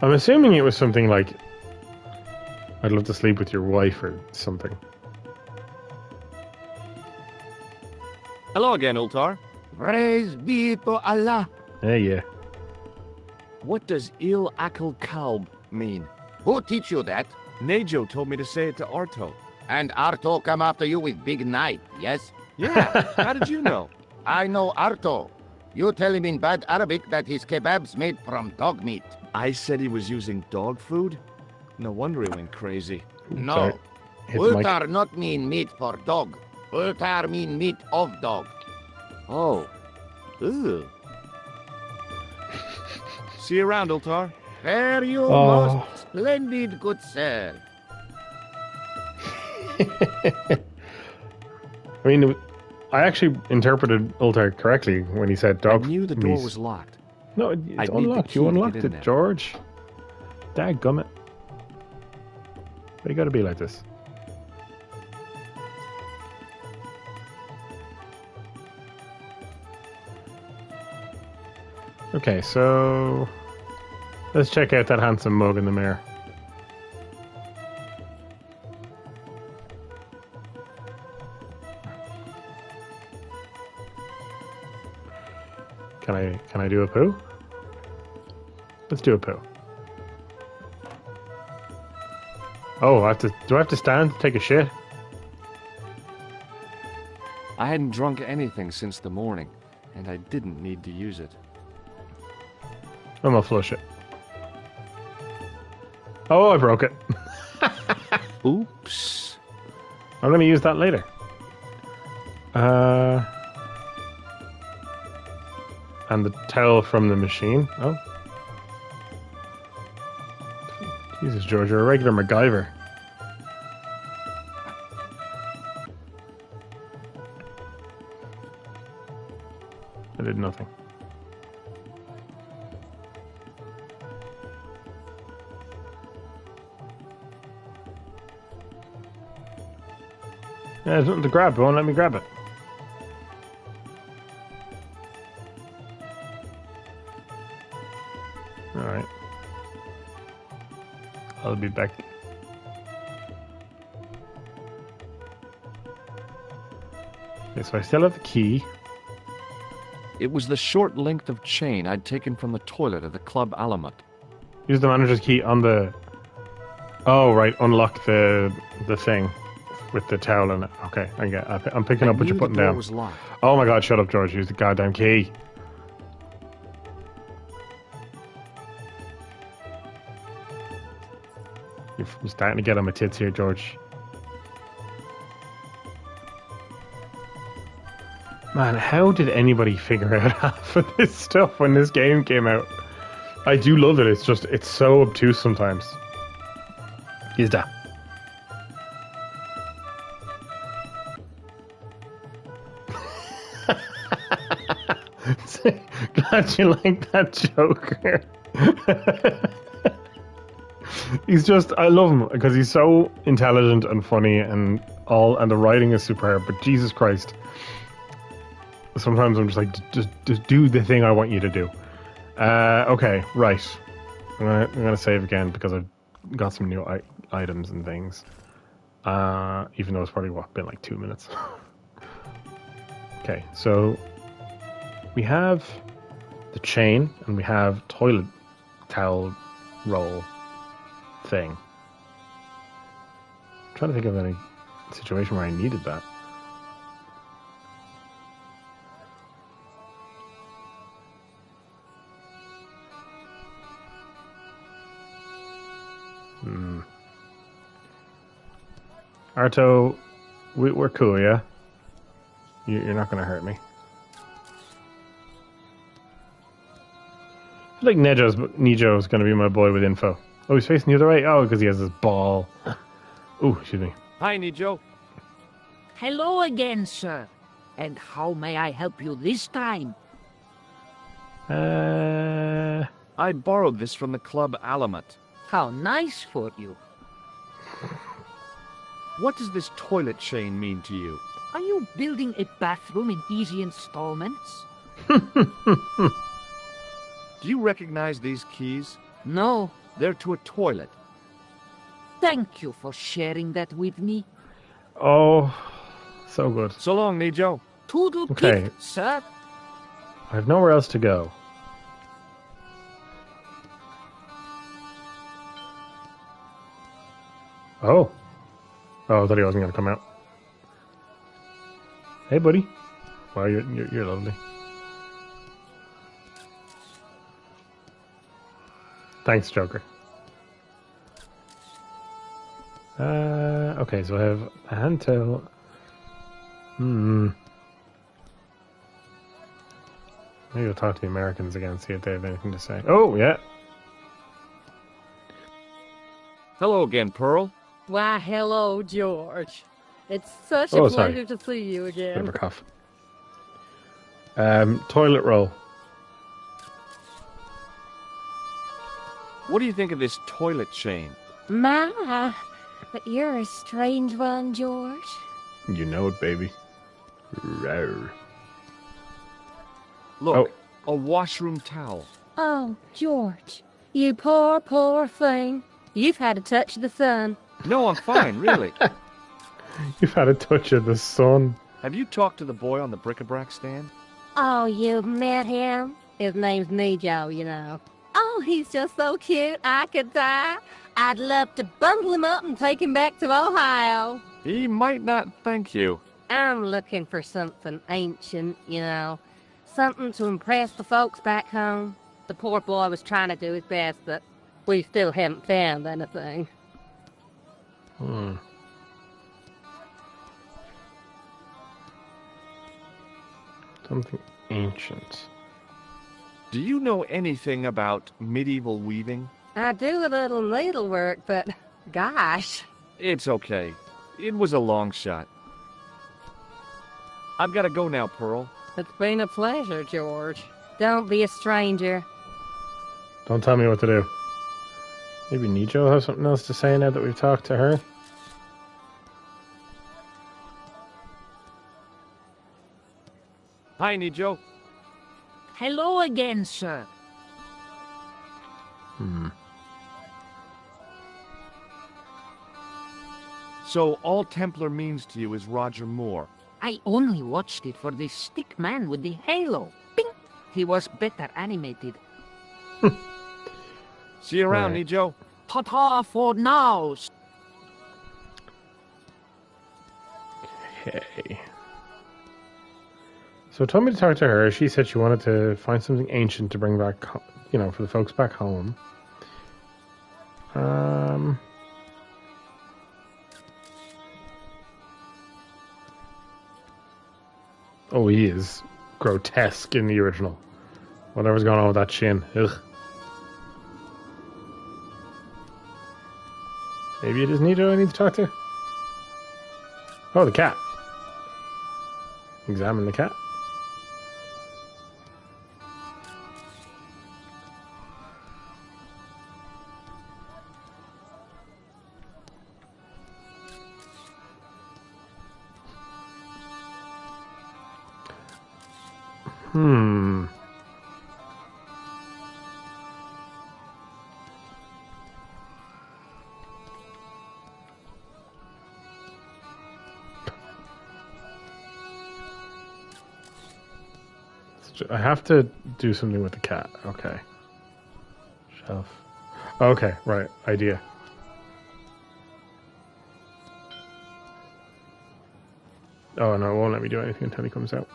I'm assuming it was something like, I'd love to sleep with your wife or something. Hello again, Ultar. Praise be to Allah. Yeah. What does Il Akal Kalb mean? Who teach you that? Nejo told me to say it to Arto. And Arto come after you with big knife, yes? Yeah, how did you know? I know Arto. You tell him in bad Arabic that his kebab's made from dog meat. I said he was using dog food? No wonder he went crazy. No. Ultar not mean meat for dog. Ultar mean meat of dog. Oh. Ew. See you around, Ultar. Fare you most splendid, good sir. I mean, I actually interpreted Ultar correctly when he said dog. I knew the door was locked. No, it's unlocked. You unlocked it, George. Dadgummit. Why you gotta be like this? Okay, so let's check out that handsome mug in the mirror. Can I do a poo? Let's do a poo. Oh, do I have to stand to take a shit? I hadn't drunk anything since the morning, and I didn't need to use it. I'm gonna flush it. Oh, I broke it. Oops. I'm going to use that later. And the towel from the machine. Oh. Jesus, George, you're a regular MacGyver. I did nothing. Yeah, there's nothing to grab. It won't let me grab it. Alright. I'll be back. Okay, so I still have the key. It was the short length of chain I'd taken from the toilet at the Club Alamut. Use the manager's key on the... Oh, right. Unlock the thing with the towel in it. Okay, I'm picking up what you're putting down. Was locked. Oh my god, shut up, George. Use the goddamn key. You're starting to get on my tits here, George. Man, how did anybody figure out half of this stuff when this game came out? I do love it. It's so obtuse sometimes. Is that? Glad you like that Joker. I love him because he's so intelligent and funny and the writing is superb, but Jesus Christ. Sometimes I'm just like, just do the thing I want you to do. Okay, right. I'm gonna save again because I've got some new items and things. Even though it's probably been like 2 minutes. Okay, so we have the chain and we have toilet towel roll thing. I'm trying to think of any situation where I needed that. Arto, we're cool, yeah? You're not going to hurt me. I feel like Nijo's going to be my boy with info. Oh, he's facing the other way? Oh, because he has this ball. Oh, excuse me. Hi, Nijo. Hello again, sir. And how may I help you this time? I borrowed this from the Club Alamut. How nice for you. What does this toilet chain mean to you? Are you building a bathroom in easy installments? Do you recognize these keys? No. They're to a toilet. Thank you for sharing that with me. Oh, so good. So long, Nijo. Toodle Okay. pip, sir. I have nowhere else to go. Oh. Oh, I thought he wasn't going to come out. Hey, buddy. Wow, you're lovely. Thanks, Joker. Okay, so I have a hand tail. Maybe I'll talk to the Americans again, see if they have anything to say. Oh, yeah. Hello again, Pearl. Why, hello, George. It's such a Oh, sorry. pleasure to see you Bit again. of a cough. Toilet roll. What do you think of this toilet chain? My, but you're a strange one, George. You know it, baby. Rawr. Look, a washroom towel. Oh, George, you poor, poor thing. You've had a touch of the sun. No, I'm fine, really. You've had a touch of the sun. Have you talked to the boy on the bric-a-brac stand? Oh, you've met him? His name's Nijo, you know. Oh, he's just so cute, I could die. I'd love to bundle him up and take him back to Ohio. He might not thank you. I'm looking for something ancient, you know. Something to impress the folks back home. The poor boy was trying to do his best, but we still haven't found anything. Hmm. Something ancient. Do you know anything about medieval weaving? I do a little needlework, but gosh. It's okay. It was a long shot. I've got to go now, Pearl. It's been a pleasure, George. Don't be a stranger. Don't tell me what to do. Maybe Nijo will have something else to say now that we've talked to her. Hi, Nijo. Hello again, sir. So all Templar means to you is Roger Moore. I only watched it for the stick man with the halo. Bing! He was better animated. See you around, Right. Nijo. Ta-ta for now. Okay. So it told me to talk to her. She said she wanted to find something ancient to bring back, for the folks back home. Oh, he is grotesque in the original. Whatever's going on with that chin. Ugh. Maybe it is Nijo I need to talk to. Oh, the cat. Examine the cat. Hmm. I have to do something with the cat. Okay. Shelf. Okay, right. Idea. Oh, no, it won't let me do anything until he comes out.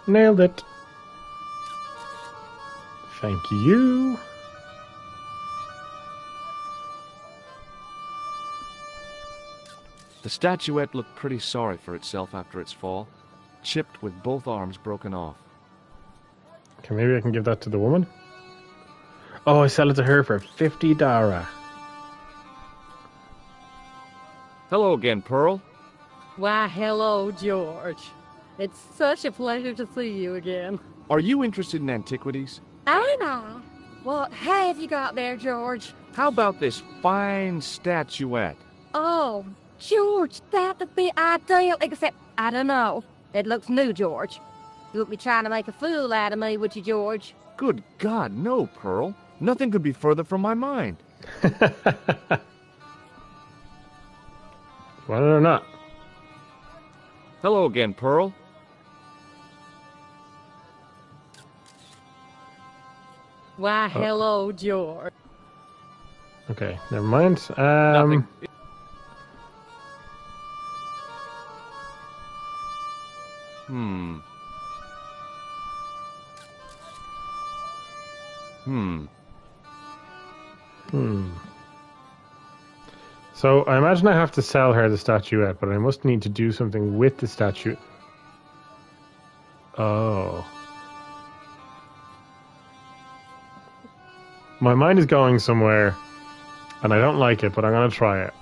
Nailed it. Thank you. The statuette looked pretty sorry for itself after its fall, chipped with both arms broken off. Okay, maybe I can give that to the woman. Oh, I sell it to her for $50. Hello again, Pearl. Why, hello, George. It's such a pleasure to see you again. Are you interested in antiquities? I know. What have you got there, George? How about this fine statuette? Oh, George, that would be ideal, except, I don't know. It looks new, George. You wouldn't be trying to make a fool out of me, would you, George? Good God, no, Pearl. Nothing could be further from my mind. Want it or not? Hello again, Pearl. Why, hello, George. Okay, never mind. Nothing. Hmm. So I imagine I have to sell her the statuette, but I must need to do something with the statue. Oh. My mind is going somewhere, and I don't like it, but I'm going to try it.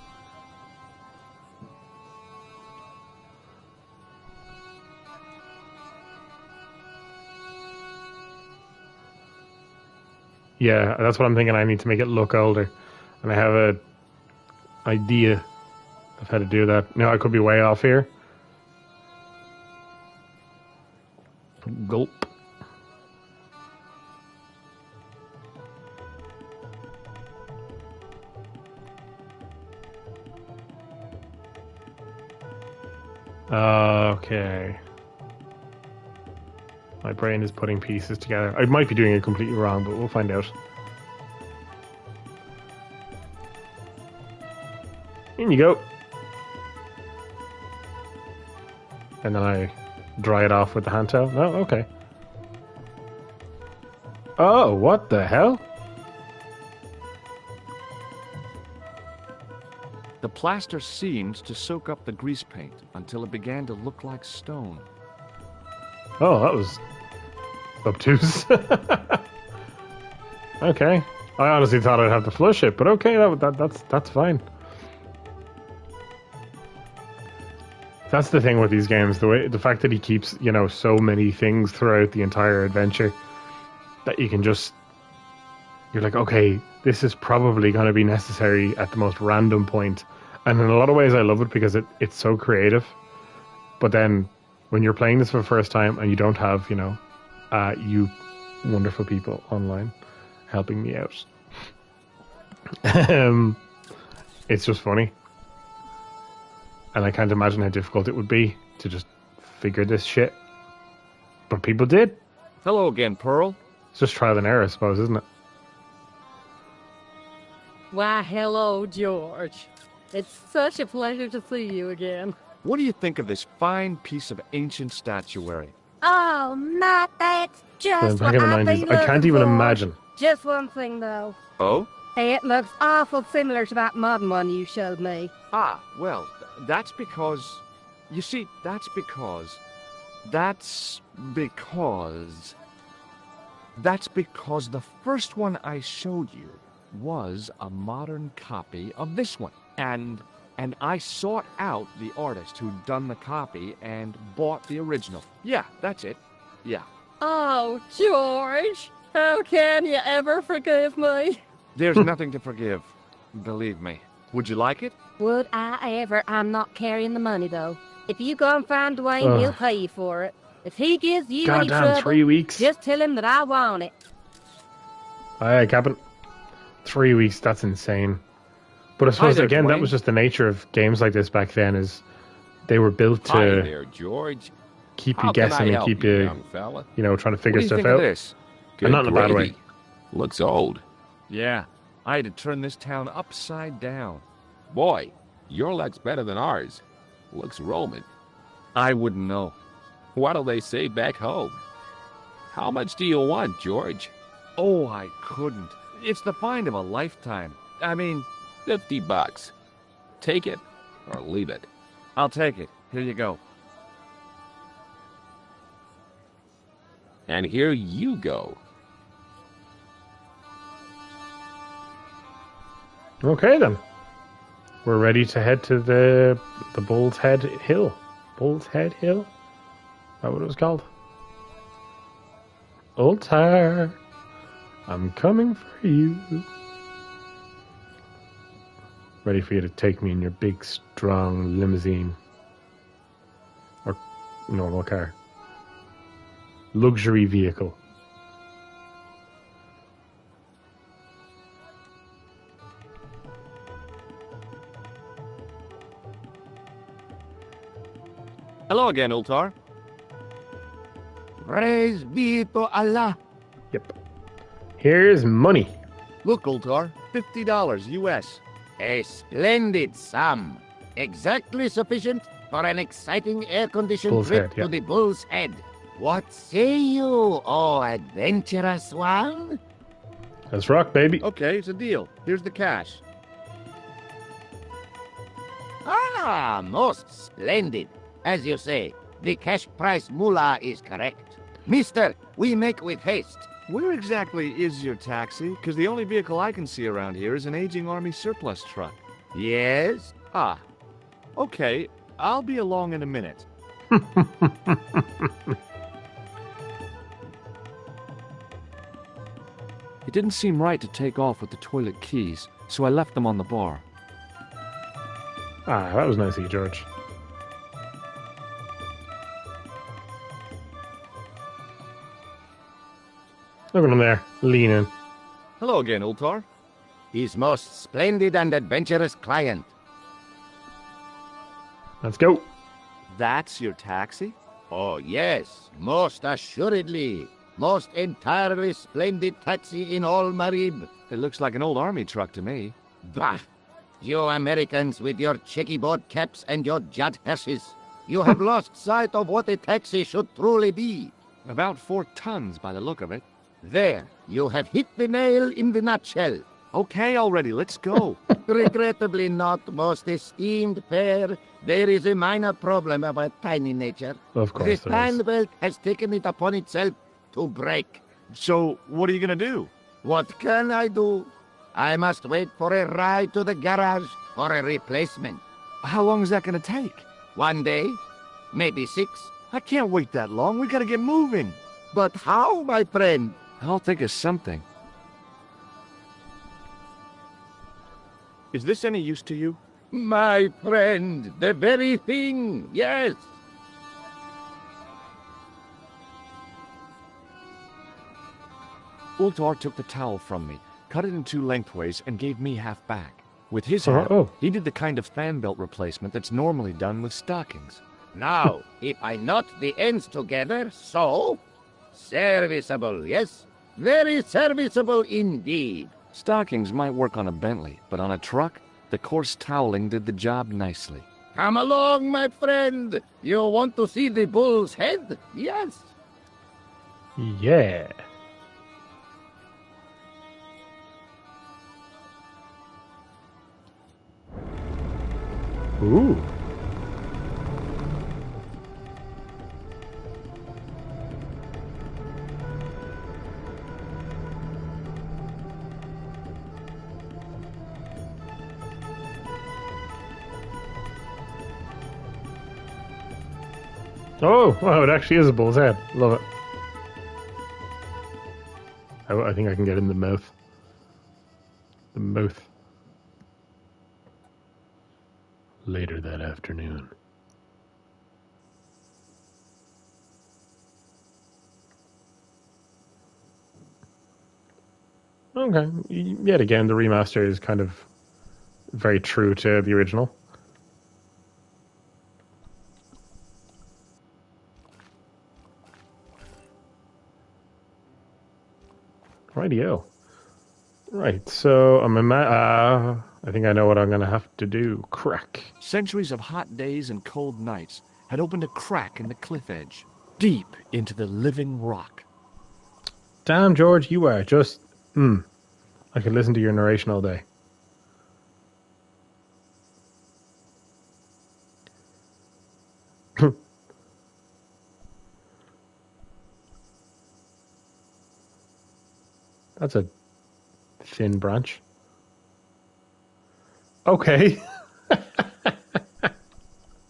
Yeah, that's what I'm thinking. I need to make it look older. And I have a idea of how to do that. No, I could be way off here. Gulp. Okay. My brain is putting pieces together. I might be doing it completely wrong, but we'll find out. In you go. And then I dry it off with the hand towel. No, okay. Oh, what the hell? The plaster seemed to soak up the grease paint until it began to look like stone. Oh, that was obtuse. Okay. I honestly thought I'd have to flush it, but okay, that's fine. That's the thing with these games, the fact that he keeps, so many things throughout the entire adventure that you can just, you're like, okay, this is probably going to be necessary at the most random point. And in a lot of ways I love it because it's so creative. But then when you're playing this for the first time and you don't have, you wonderful people online helping me out. It's just funny. And I can't imagine how difficult it would be to just figure this shit. But people did. Hello again, Pearl. It's just trial and error, I suppose, isn't it? Why, hello, George. It's such a pleasure to see you again. What do you think of this fine piece of ancient statuary? Oh, Matt, that's just Back what in the I've 90s. been I can't looking even for. imagine. Just one thing, though. Oh? It looks awful similar to that modern one you showed me. Ah, well, that's because... You see, that's because the first one I showed you was a modern copy of this one. And I sought out the artist who'd done the copy and bought the original. Yeah, that's it. Yeah. Oh, George, how can you ever forgive me? There's nothing to forgive. Believe me. Would you like it? Would I ever? I'm not carrying the money, though. If you go and find Dwayne, he'll pay you for it. If he gives you any Goddamn trouble, 3 weeks. just tell him that I want it. Aye, Captain. 3 weeks, that's insane. But I suppose, there, again, that Dwayne. was just the nature of games like this back then, is they were built Hi to there, George. keep How you can I guessing and help keep you, you, young fella? trying to What figure do you stuff think out. of this? And not in a bad way. gravy. Looks old. Yeah, I had to turn this town upside down. Boy, your luck's better than ours. Looks Roman. I wouldn't know. What'll they say back home? How much do you want, George? Oh, I couldn't. It's the find of a lifetime. I mean, $50. Take it or leave it. I'll take it. Here you go. And here you go. Okay, then. We're ready to head to the Bull's Head Hill. Bull's Head Hill? Is that what it was called? Old Tar, I'm coming for you. Ready for you to take me in your big, strong limousine. Or normal car. Luxury vehicle. Hello again, Ultar. Praise be to Allah. Yep. Here's money. Look, Ultar, $50 US. A splendid sum. Exactly sufficient for an exciting air-conditioned Bull's trip Head, yeah. to the Bull's Head. What say you, oh adventurous one? Let's rock, baby. Okay, it's a deal. Here's the cash. Ah, most splendid. As you say, the cash price mullah is correct. Mister, we make with haste. Where exactly is your taxi? Because the only vehicle I can see around here is an aging army surplus truck. Yes? Ah, okay. I'll be along in a minute. It didn't seem right to take off with the toilet keys, so I left them on the bar. Ah, that was nice of you, George. Look at him there, leaning. Hello again, Ultar. His most splendid and adventurous client. Let's go. That's your taxi? Oh, yes, most assuredly. Most entirely splendid taxi in all Marib. It looks like an old army truck to me. Bah! You Americans with your checkerboard caps and your judd hearses. You have lost sight of what a taxi should truly be. About 4 tons by the look of it. There, you have hit the nail in the nutshell. Okay, already, let's go. Regrettably not, most esteemed pair. There is a minor problem of a tiny nature. Of course The there is. fan belt has taken it upon itself to break. So, what are you gonna do? What can I do? I must wait for a ride to the garage for a replacement. How long is that gonna take? 1 day, maybe 6. I can't wait that long. We gotta get moving. But how, my friend? I'll think of something. Is this any use to you? My friend, the very thing, yes. Ultar took the towel from me, cut it in 2 lengthways, and gave me half back. With his hat, he did the kind of fan belt replacement that's normally done with stockings. Now, if I knot the ends together, so... Serviceable, yes? Very serviceable indeed. Stockings might work on a Bentley, but on a truck, the coarse toweling did the job nicely. Come along, my friend. You want to see the bull's head? Yes. Yeah. Ooh. Oh, wow, it actually is a bull's head. Love it. I think I can get in the mouth. The mouth. Later that afternoon. Okay. Yet again, the remaster is kind of very true to the original. Rightio. Right, so I think I know what I'm going to have to do. Crack. Centuries of hot days and cold nights had opened a crack in the cliff edge, deep into the living rock. Damn, George, you are just... I could listen to your narration all day. That's a thin branch. Okay.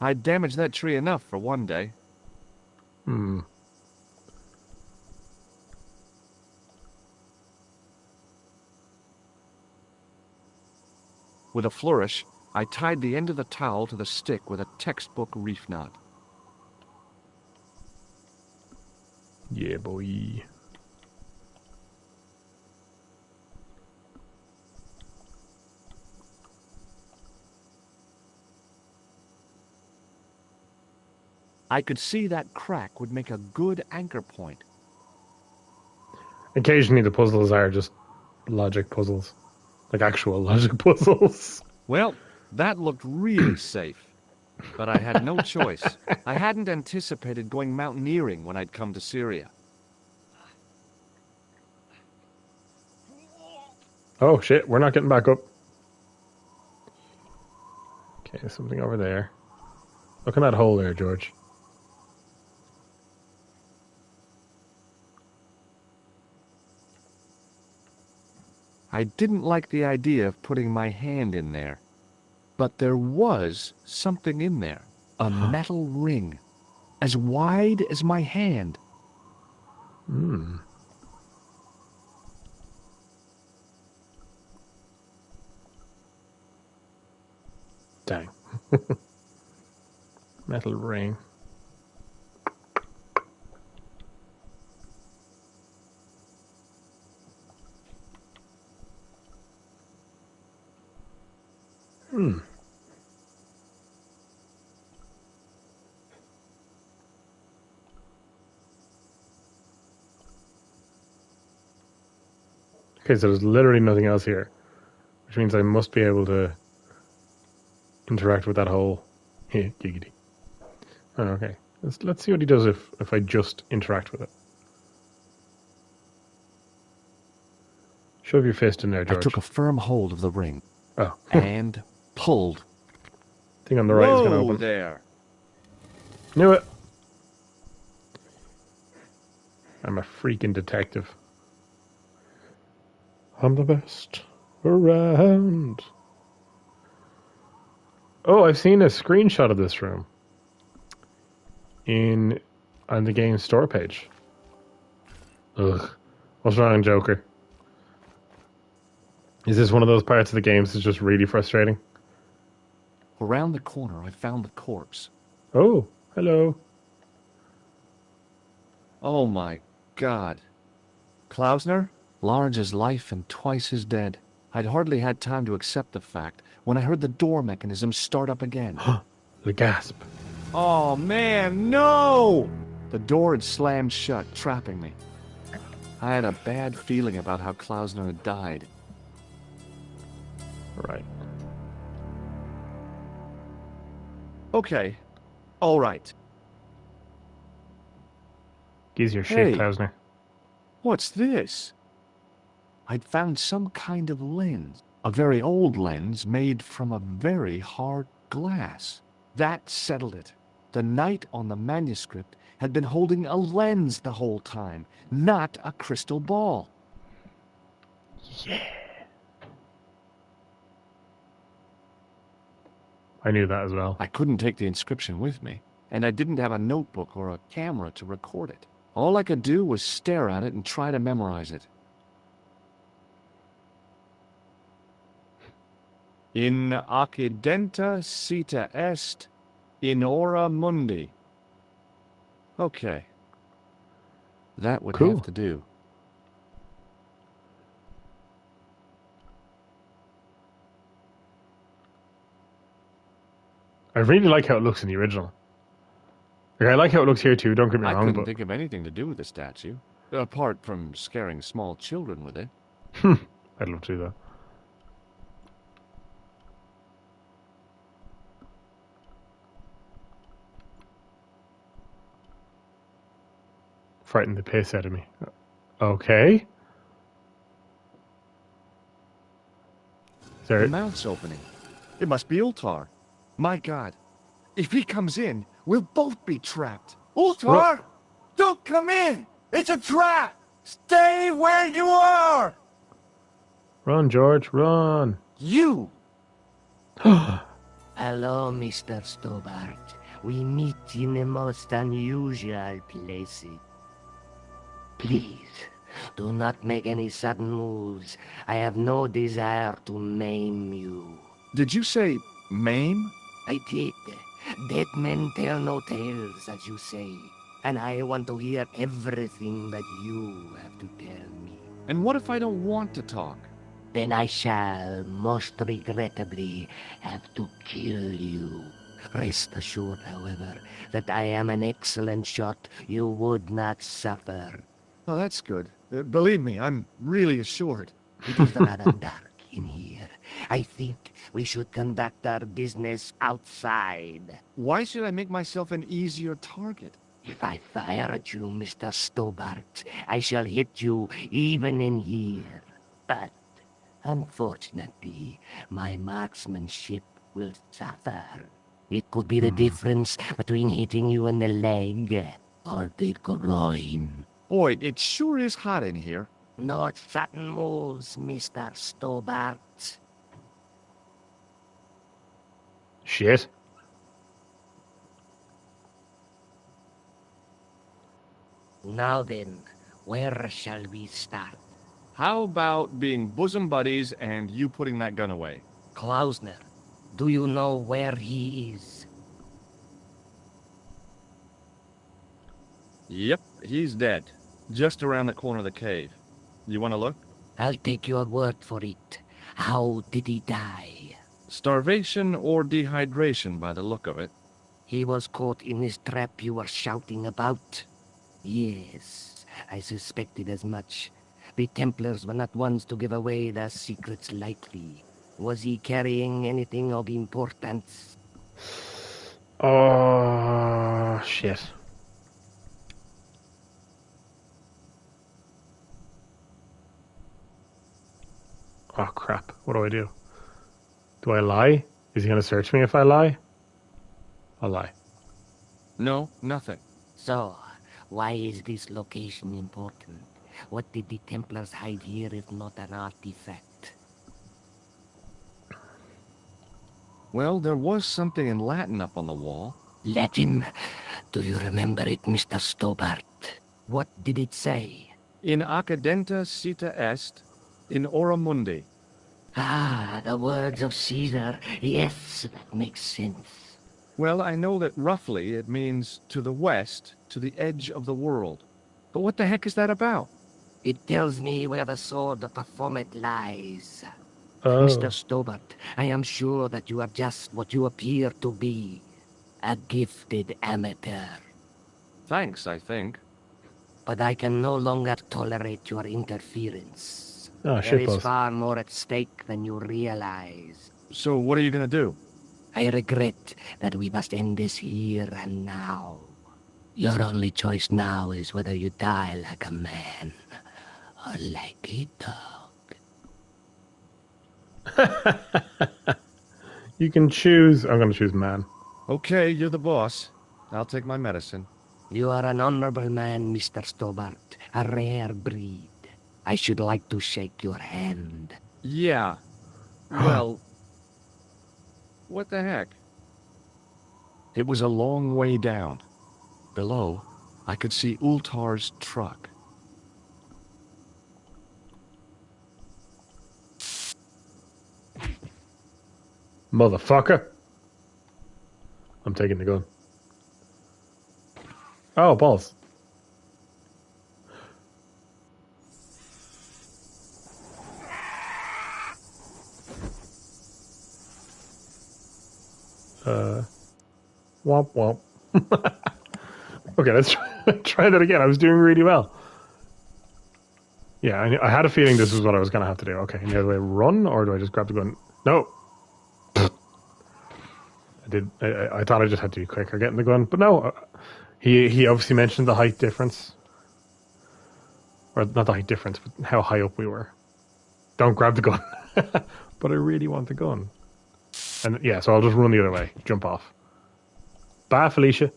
I'd damaged that tree enough for one day. With a flourish, I tied the end of the towel to the stick with a textbook reef knot. Yeah, boy. I could see that crack would make a good anchor point. Occasionally the puzzles are just logic puzzles. Like actual logic puzzles. Well, that looked really safe. But I had no choice. I hadn't anticipated going mountaineering when I'd come to Syria. Oh shit, we're not getting back up. Okay, something over there. Look in that hole there, George. I didn't like the idea of putting my hand in there. But there was something in there. A metal ring. As wide as my hand. Dang. Metal ring. Okay, so there's literally nothing else here. Which means I must be able to interact with that hole. Giggity. Oh, okay. Let's see what he does if I just interact with it. Shove your fist in there, George. I took a firm hold of the ring. Oh. And pulled. Thing on the right is going to Whoa open. there. Knew it. I'm a freaking detective. I'm the best around. Oh, I've seen a screenshot of this room on the game's store page. Ugh. What's wrong, Joker? Is this one of those parts of the games that's just really frustrating? Around the corner, I found the corpse. Oh, hello. Oh my God. Klausner? Large as life and twice as dead. I'd hardly had time to accept the fact when I heard the door mechanism start up again. The gasp. Oh man, no! The door had slammed shut, trapping me. I had a bad feeling about how Klausner had died. Right. Okay. All right. Gives your shit, Hey. Klausner. What's this? I'd found some kind of lens. A very old lens made from a very hard glass. That settled it. The knight on the manuscript had been holding a lens the whole time, not a crystal ball. Yeah. I knew that as well. I couldn't take the inscription with me, and I didn't have a notebook or a camera to record it. All I could do was stare at it and try to memorize it. In accidenta cita est, in ora mundi. Okay. That would Cool. have to do. I really like how it looks in the original. Like, I like how it looks here too, don't get me I wrong, couldn't but think of anything to do with the statue, apart from scaring small children with it. I'd love to do that. Frightened the piss out of me. Okay. Is The there... mouth's opening. It must be Ultar. My God. If he comes in, we'll both be trapped. Ultar! Don't come in! It's a trap! Stay where you are! Run, George, run. You! Hello, Mr. Stobart. We meet in the most unusual places. Please, do not make any sudden moves. I have no desire to maim you. Did you say maim? I did. Dead men tell no tales, as you say. And I want to hear everything that you have to tell me. And what if I don't want to talk? Then I shall, most regrettably, have to kill you. Rest assured, however, that I am an excellent shot you would not suffer. Oh, that's good. Believe me, I'm really assured. It is rather dark in here. I think we should conduct our business outside. Why should I make myself an easier target? If I fire at you, Mr. Stobart, I shall hit you even in here. But, unfortunately, my marksmanship will suffer. It could be the difference between hitting you in the leg or the groin. Boy, it sure is hot in here. No sudden moves, Mr. Stobart. Shit. Now then, where shall we start? How about being bosom buddies and you putting that gun away? Klausner, do you know where he is? Yep, he's dead. Just around the corner of the cave. You want to look? I'll take your word for it. How did he die? Starvation or dehydration by the look of it. He was caught in this trap you were shouting about? Yes, I suspected as much. The Templars were not ones to give away their secrets lightly. Was he carrying anything of importance? Oh, shit. Oh, crap. What do I do? Do I lie? Is he going to search me if I lie? I'll lie. No, nothing. So, why is this location important? What did the Templars hide here if not an artifact? Well, there was something in Latin up on the wall. Latin? Do you remember it, Mr. Stobart? What did it say? In accidenta cita est, in ora mundi. Ah, the words of Caesar. Yes, that makes sense. Well, I know that roughly it means to the west, to the edge of the world. But what the heck is that about? It tells me where the sword of Baphomet lies. Oh. Mr. Stobart, I am sure that you are just what you appear to be. A gifted amateur. Thanks, I think. But I can no longer tolerate your interference. Oh, There shit, is boss. far more at stake than you realize. So what are you gonna do? I regret that we must end this here and now. Your only choice now is whether you die like a man or like a dog. You can choose. I'm going to choose man. Okay, you're the boss. I'll take my medicine. You are an honorable man, Mr. Stobart. A rare breed. I should like to shake your hand. Yeah. Well... what the heck? It was a long way down. Below, I could see Ultar's truck. Motherfucker. I'm taking the gun. Oh, balls. Womp womp. Okay, let's try that again. I was doing really well. Yeah, I had a feeling this was what I was going to have to do. Okay, now do I run or do I just grab the gun? No. I thought I just had to be quicker getting the gun, but no. He obviously mentioned the height difference. Or not the height difference, but how high up we were. Don't grab the gun. But I really want the gun. And yeah, so I'll just run the other way. Jump off. Bye, Felicia.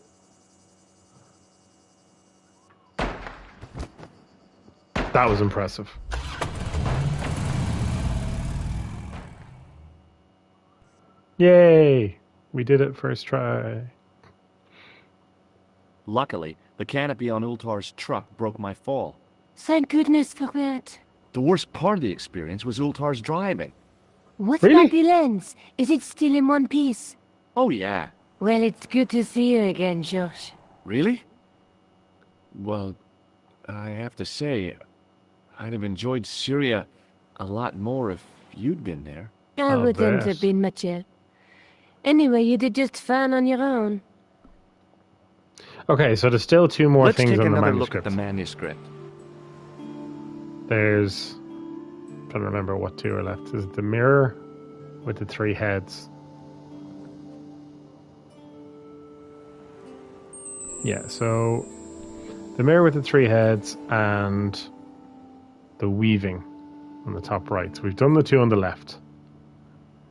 That was impressive. Yay! We did it first try. Luckily, the canopy on Ultar's truck broke my fall. Thank goodness for that. The worst part of the experience was Ultar's driving. What Really? about the lens? Is it still in one piece? Oh yeah. Well, it's good to see you again, Josh. Really? Well, I have to say, I'd have enjoyed Syria a lot more if you'd been there. I wouldn't have been much help. Anyway, you did just fine on your own. Okay, so there's still two more Let's things take on the another look manuscript. at the manuscript. There's... I'm trying to remember what two are left. There's the mirror with the three heads. Yeah, so the mirror with the three heads and the weaving on the top right. So we've done the two on the left.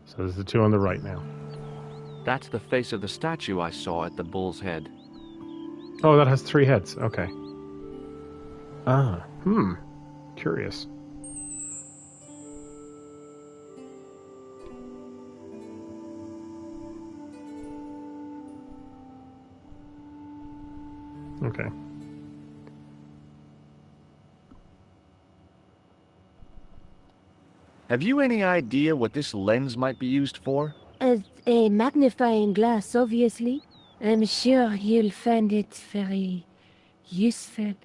So there's the two on the right now. That's the face of the statue I saw at the bull's head. Oh, that has three heads. Okay. Ah, curious. Okay. Have you any idea what this lens might be used for? As a magnifying glass, obviously. I'm sure you'll find it very useful.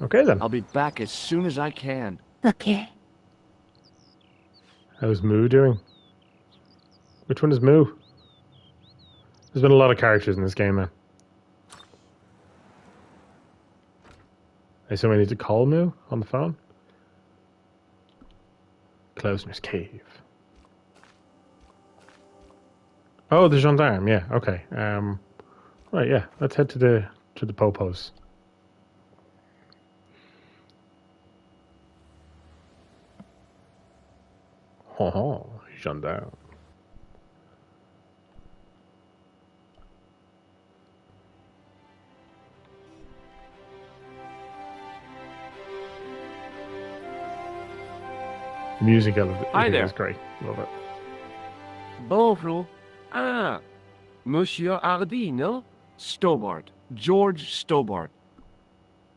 Okay then. I'll be back as soon as I can. Okay. How's Moo doing? Which one is Moo? There's been a lot of characters in this game, man. I assume I need to call Moo on the phone? Klausner's cave. Oh, the gendarme. Yeah. Okay. Right. Yeah. Let's head to the popos. Oh, gendarme. The music Hi there. is great. Love it. Bonjour. Ah, Monsieur Hardy, no? Stobart. George Stobart.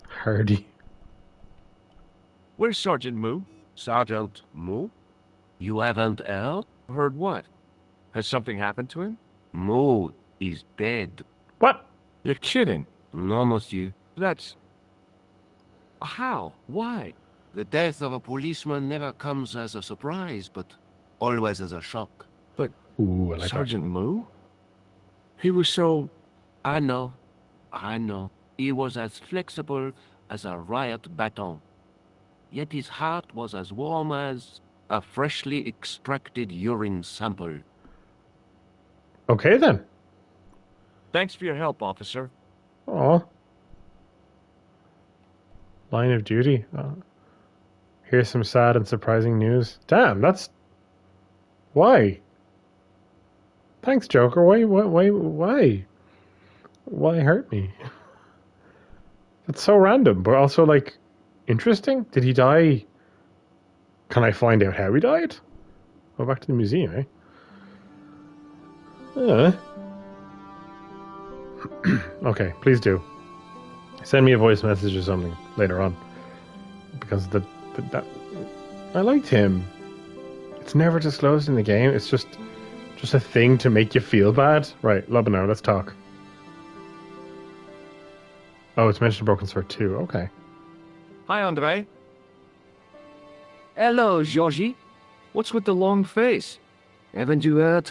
Hardy. Where's Sergeant Moo? Sergeant Moo? You haven't heard? Heard what? Has something happened to him? Moo is dead. What? You're kidding. No, monsieur. That's... How? Why? The death of a policeman never comes as a surprise, but always as a shock. But Ooh, I like Sergeant Moo? He was so... I know. He was as flexible as a riot baton. Yet his heart was as warm as a freshly extracted urine sample. that. Okay then. Thanks for your help, officer. Oh. Line of duty. Here's some sad and surprising news. Damn, that's... Why? Thanks, Joker. Why? Why hurt me? It's so random, but also, like, interesting. Did he die? Can I find out how he died? Go back to the museum, eh? Okay, please do. Send me a voice message or something later on. Because that I liked him. It's never disclosed in the game. It's just a thing to make you feel bad. Right, Lobanow, let's talk. Oh, it's mentioned Broken Sword too. Okay. Hi, Andre. Hello, Georgie. What's with the long face? Haven't you heard?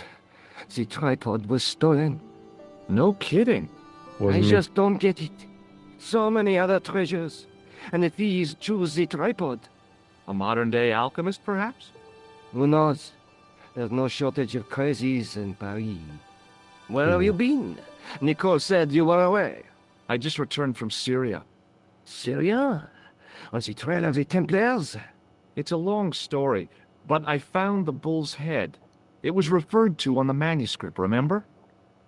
The tripod was stolen. No kidding. Wasn't I me. just don't get it. So many other treasures, and the thieves choose the tripod. A modern-day alchemist, perhaps? Who knows? There's no shortage of crazies in Paris. Where have you been? Nicole said you were away. I just returned from Syria. Syria? On the trail of the Templars? It's a long story, but I found the bull's head. It was referred to on the manuscript, remember?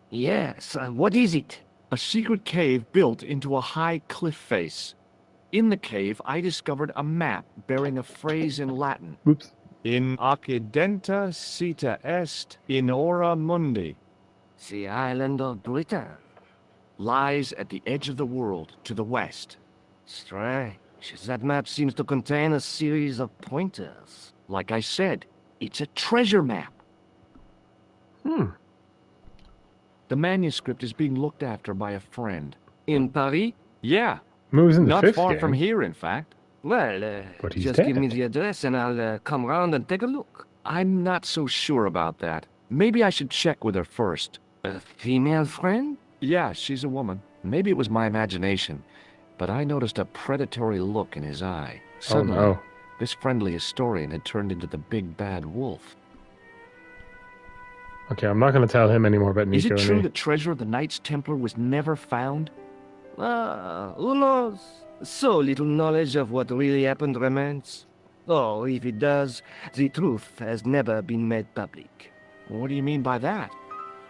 Yes, what is it? A secret cave built into a high cliff face. In the cave, I discovered a map bearing a phrase in Latin. Oops. In occidenta cita est in ora mundi. The island of Britain. Lies at the edge of the world, to the west. Strange. That map seems to contain a series of pointers. Like I said, it's a treasure map. The manuscript is being looked after by a friend. In Paris? Yeah. Moves in the Not fifth far game. from here, in fact. Well, But he's just dead. give me the address and I'll come round and take a look. I'm not so sure about that. Maybe I should check with her first. A female friend? Yeah, she's a woman. Maybe it was my imagination, but I noticed a predatory look in his eye. Suddenly, no. this friendly historian had turned into the big bad wolf. Okay, I'm not going to tell him anymore about Nico. Is it and true me. the treasure of the Knights Templar was never found? Who knows? So little knowledge of what really happened remains. Oh, if it does, the truth has never been made public. What do you mean by that?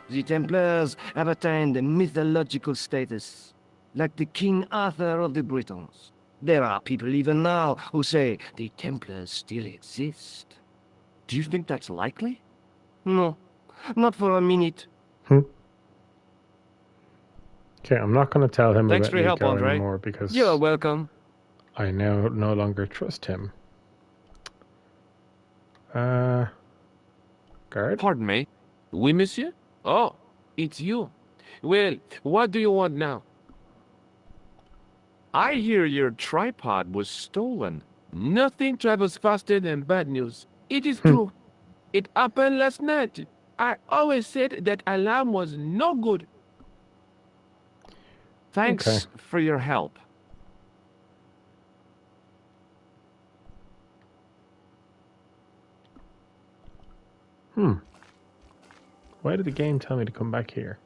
The Templars have attained a mythological status, like the King Arthur of the Britons. There are people even now who say the Templars still exist. Do you think that's likely? No, not for a minute. Okay, I'm not going to tell him Thanks about for your help, Nico Andre. anymore because You're welcome. I now no longer trust him. Guard? Pardon me. Oui, monsieur? Oh, it's you. Well, what do you want now? I hear your tripod was stolen. Nothing travels faster than bad news. It is true. It happened last night. I always said that alarm was no good. Thanks Okay. for your help. Why did the game tell me to come back here?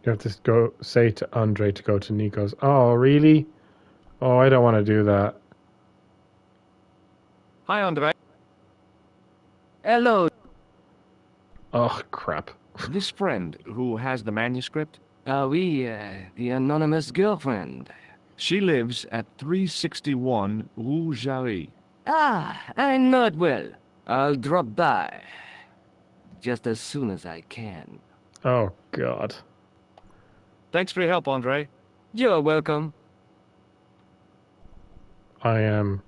You have to say to Andre to go to Nico's. Oh, really? Oh, I don't want to do that. Hi, Andre. Hello. Oh, crap. This friend who has the manuscript, The anonymous girlfriend. she lives at 361 Rue Jarry. Ah, I know it well. I'll drop by. Just as soon as I can. Oh, God. Thanks for your help, Andre. You're welcome. I am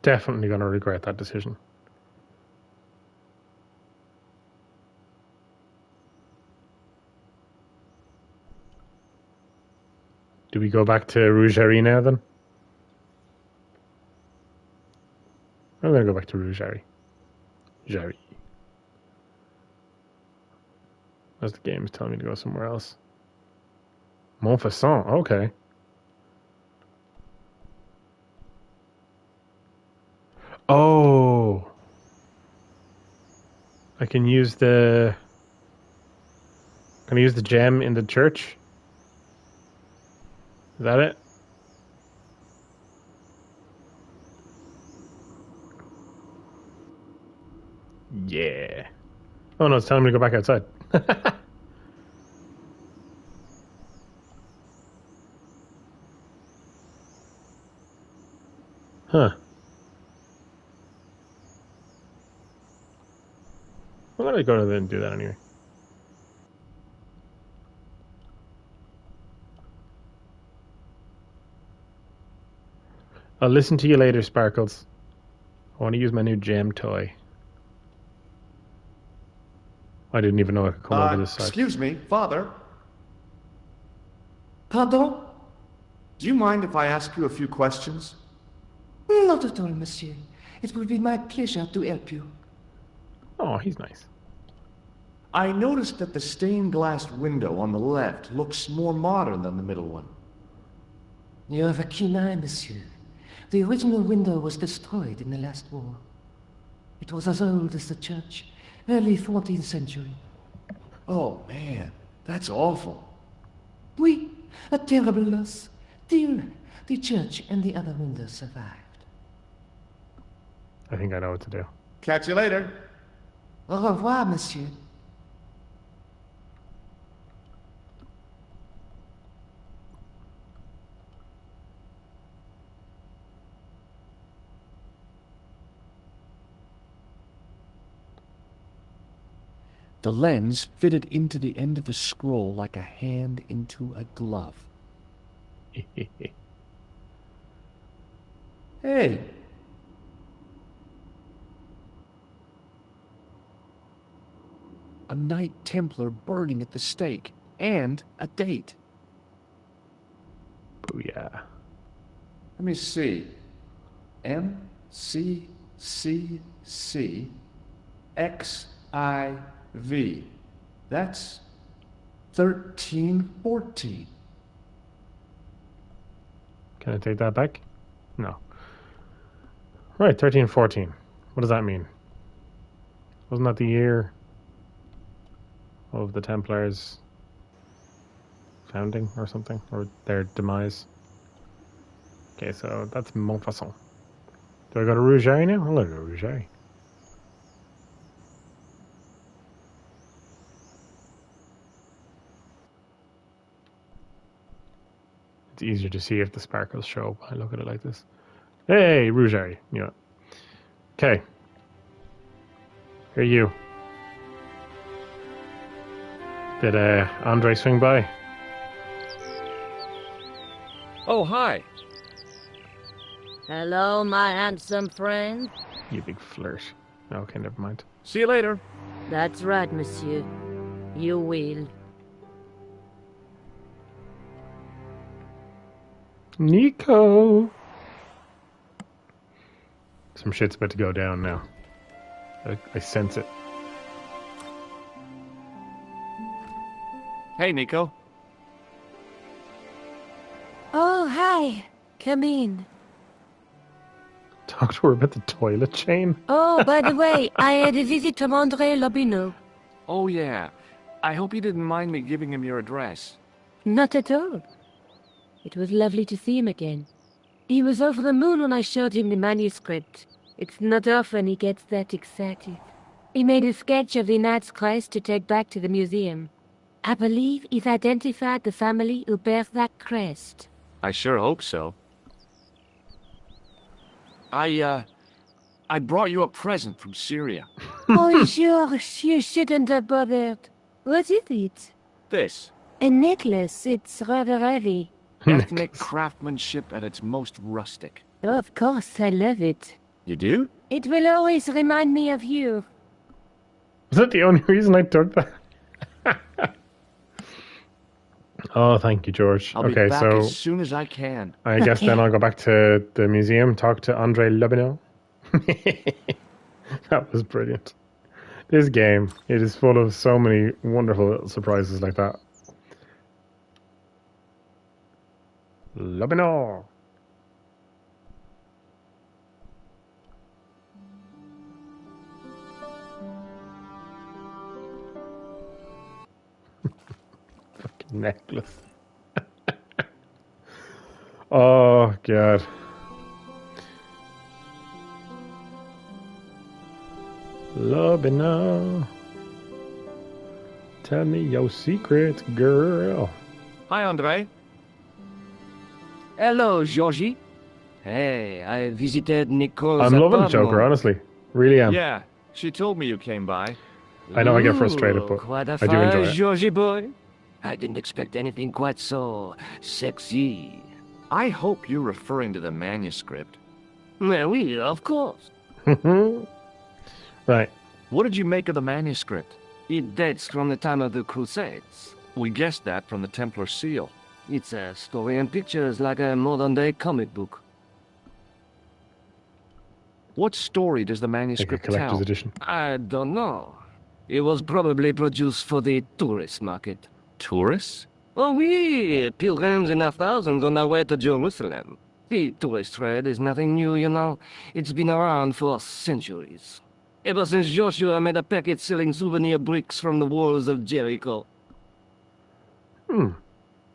definitely going to regret that decision. Do we go back to Rougerie now, then? I'm going to go back to Rougerie. Jarry. As the game is telling me to go somewhere else. Montfaucon, okay. Oh! I can use the... Can I use the gem in the church? Is that it? Yeah. Oh no, it's telling me to go back outside. Huh. I'm gonna go to and do that anyway. I'll listen to you later, Sparkles. I want to use my new gem toy. I didn't even know I could come over this side. Excuse me, Father. Pardon? Do you mind if I ask you a few questions? Not at all, monsieur. It will be my pleasure to help you. Oh, he's nice. I noticed that the stained glass window on the left looks more modern than the middle one. You have a keen eye, monsieur. The original window was destroyed in the last war. It was as old as the church, early 14th century. Oh man, that's awful. Oui, a terrible loss. Still, the church and the other windows survived. I think I know what to do. Catch you later. Au revoir, monsieur. The lens fitted into the end of the scroll like a hand into a glove. Hey! A Knight Templar burning at the stake, and a date. Booyah. Let me see. MCCC That's 1314. Can I take that back? No. Right, 1314. What does that mean? Wasn't that the year of the Templars founding or something? Or their demise? Okay, so that's Montfaucon. Do I go to Rougerie now? I'll go to Rougerie. It's easier to see if the sparkles show up. I look at it like this. Hey, Rougerie. Yeah. Okay. Here you. Did Andre swing by? Oh, hi. Hello, my handsome friend. You big flirt. Okay, never mind. See you later. That's right, monsieur. You will. Nico! Some shit's about to go down now. I sense it. Hey, Nico. Oh, hi. Come in. Talk to her about the toilet chain. Oh, by the way, I had a visit from André Lobineau. Oh, yeah. I hope you didn't mind me giving him your address. Not at all. It was lovely to see him again. He was over the moon when I showed him the manuscript. It's not often he gets that excited. He made a sketch of the Knight's crest to take back to the museum. I believe he's identified the family who bears that crest. I sure hope so. I brought you a present from Syria. Oh, sure, you shouldn't have bothered. What is it? This. A necklace. It's rather heavy. Ethnic craftsmanship at its most rustic. Oh, of course, I love it. You do? It will always remind me of you. Was that the only reason I took that? Oh, thank you, George. I'll be Okay, back so as soon as I can. I guess then I'll go back to the museum, talk to Andre Lobineau. That was brilliant. This game, it is full of so many wonderful little surprises like that. Lobineau. Fucking necklace. Oh, God. Lobineau. Tell me your secrets, girl. Hi, Andre. Hello, Georgie. Hey, I visited Nicole's I'm loving the apartment. Joker, honestly. Really am. Yeah, she told me you came by. I know I get frustrated, Ooh, but quite a I do enjoy fine it. Georgie boy. I didn't expect anything quite so sexy. I hope you're referring to the manuscript. Well, oui, of course. Right. What did you make of the manuscript? It dates from the time of the Crusades. We guessed that from the Templar seal. It's a story and pictures like a modern-day comic book. What story does the Like a manuscript collector's tell? edition. I don't know. It was probably produced for the tourist market. Tourists? Oh, oui, pilgrims in their thousands on their way to Jerusalem. The tourist trade is nothing new, you know. It's been around for centuries. Ever since Joshua made a packet selling souvenir bricks from the walls of Jericho.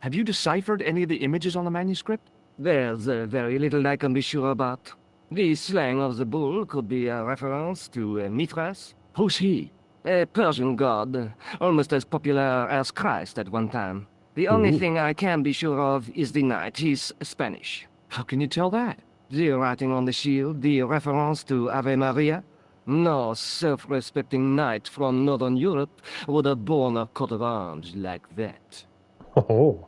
Have you deciphered any of the images on the manuscript? There's very little I can be sure about. The slang of the bull could be a reference to Mithras. Who's he? A Persian god, almost as popular as Christ at one time. The only thing I can be sure of is the knight. He's Spanish. How can you tell that? The writing on the shield, the reference to Ave Maria. No self-respecting knight from Northern Europe would have borne a coat of arms like that. Oh.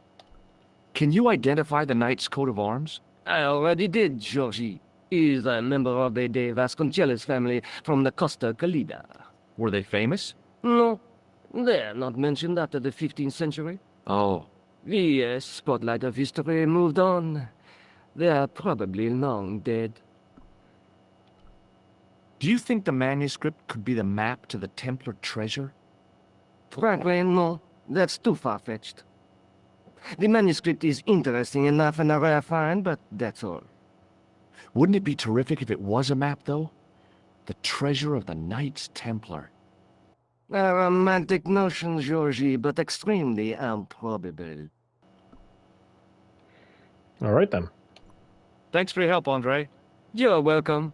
Can you identify the knight's coat of arms? I already did, Georgie. He's a member of the De Vasconcelos family from the Costa Calida. Were they famous? No, they're not mentioned after the 15th century. Oh. The spotlight of history moved on. They're probably long dead. Do you think the manuscript could be the map to the Templar treasure? Frankly, no. That's too far-fetched. The manuscript is interesting enough and a rare find, but that's all. Wouldn't it be terrific if it was a map, though? The treasure of the Knights Templar. A romantic notion, Georgie, but extremely improbable. All right, then. Thanks for your help, Andre. You're welcome.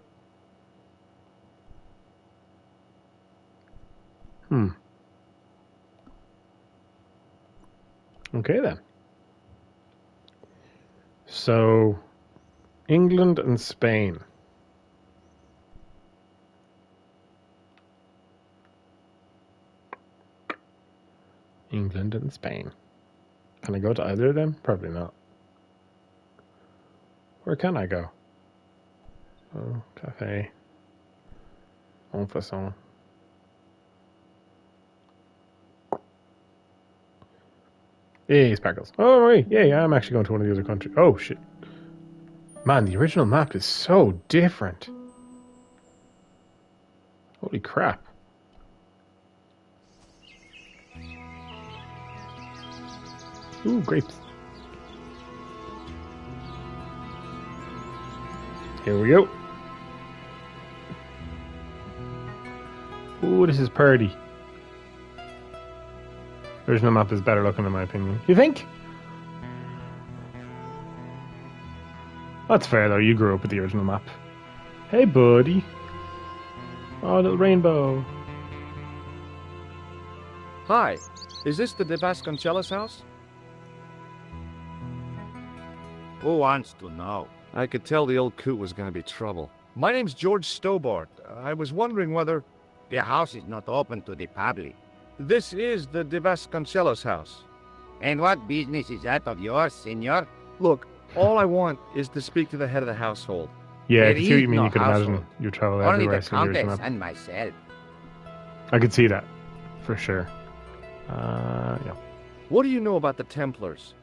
Okay, then. So, England and Spain. England and Spain. Can I go to either of them? Probably not. Where can I go? Oh, cafe. En façon. Hey, Sparkles. Oh, right. Yeah, I'm actually going to one of the other countries. Oh, shit. Man, the original map is so different. Holy crap. Ooh, grapes. Here we go. Ooh, this is pretty. The original map is better looking in my opinion. You think? That's fair though, you grew up with the original map. Hey buddy. Oh, little rainbow. Hi, is this the De Vasconcelos house? Who wants to know? I could tell the old coot was going to be trouble. My name's George Stobart. I was wondering whether... The house is not open to the public. This is the De Vasconcelos house. And what business is that of yours, senor? Look, all I want is to speak to the head of the household. Yeah, I There can see what is you mean. no You could imagine household. you travel Only everywhere. the seeing the original Countess map. and myself. I could see that. For sure. Yeah. What do you know about the Templars?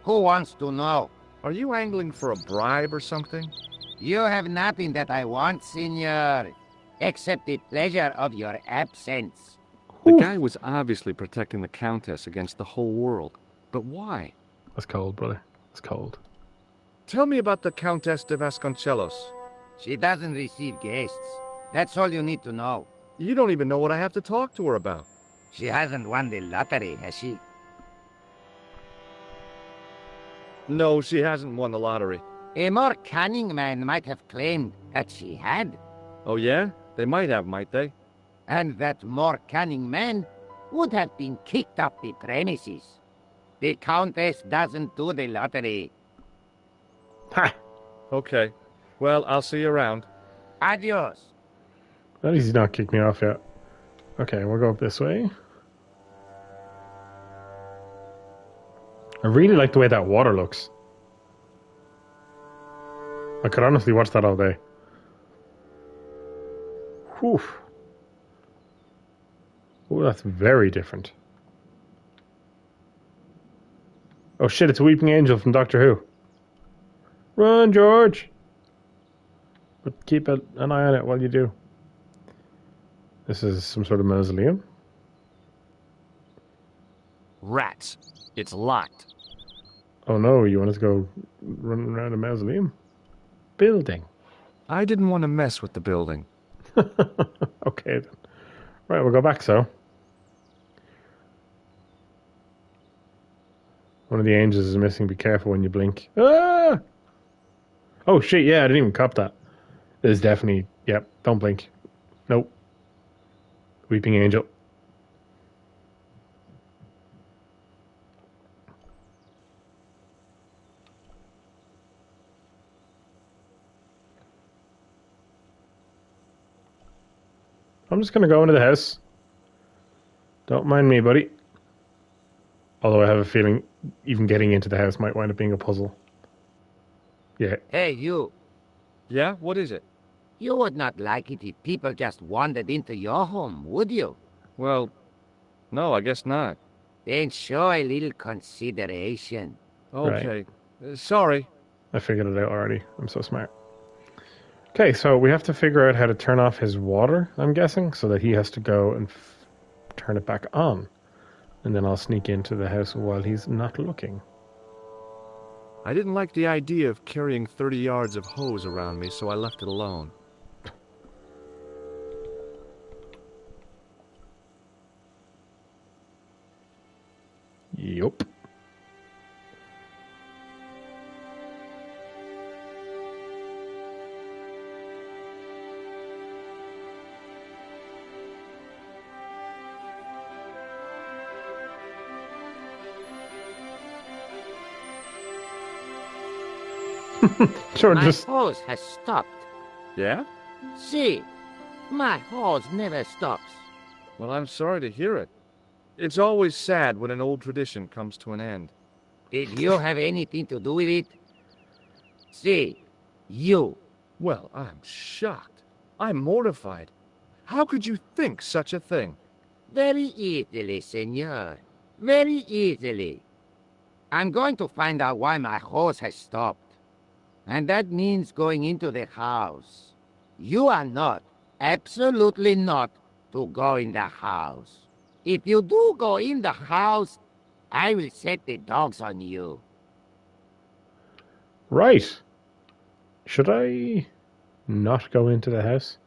Who wants to know? Are you angling for a bribe or something? You have nothing that I want, senor, except the pleasure of your absence. The guy was obviously protecting the Countess against the whole world. But why? That's cold, brother. It's cold. Tell me about the Countess de Vasconcelos. She doesn't receive guests. That's all you need to know. You don't even know what I have to talk to her about. She hasn't won the lottery, has she? No, she hasn't won the lottery. A more cunning man might have claimed that she had, Oh yeah? They might have, might they? and that more cunning man would have been kicked off the premises. The Countess doesn't do the lottery. Ha! Okay. Well, I'll see you around. Adios. At least he's not kicked me off yet. Okay, we'll go up this way. I really like the way that water looks. I could honestly watch that all day. Whew. Oh, that's very different. Oh shit, it's a weeping angel from Doctor Who. Run, George! But keep an eye on it while you do. This is some sort of mausoleum. Rats. It's locked. Oh no, you want us to go run around a mausoleum? Building. I didn't want to mess with the building. Okay then. Right, we'll go back so. One of the angels is missing. Be careful when you blink. Ah! Oh shit, yeah, I didn't even cop that. There's definitely... Yep, don't blink. Nope. Weeping angel. I'm just gonna go into the house. Don't mind me, buddy. Although I have a feeling even getting into the house might wind up being a puzzle. Yeah. Hey, you. Yeah? What is it? You would not like it if people just wandered into your home, would you? Well, no, I guess not. Then show a little consideration. Okay. Sorry. I figured it out already. I'm so smart. Okay, so we have to figure out how to turn off his water, I'm guessing, so that he has to go and turn it back on. And then I'll sneak into the house while he's not looking. I didn't like the idea of carrying 30 yards of hose around me, so I left it alone. Yup. Sure, My just... hose has stopped. Yeah? See, my hose never stops. Well, I'm sorry to hear it. It's always sad when an old tradition comes to an end. Did you have anything to do with it? See, you. Well, I'm shocked. I'm mortified. How could you think such a thing? Very easily, senor. Very easily. I'm going to find out why my hose has stopped. And that means going into the house. You are not. absolutely not to go in the house. If you do go in the house, I will set the dogs on you. Right. Should I not go into the house?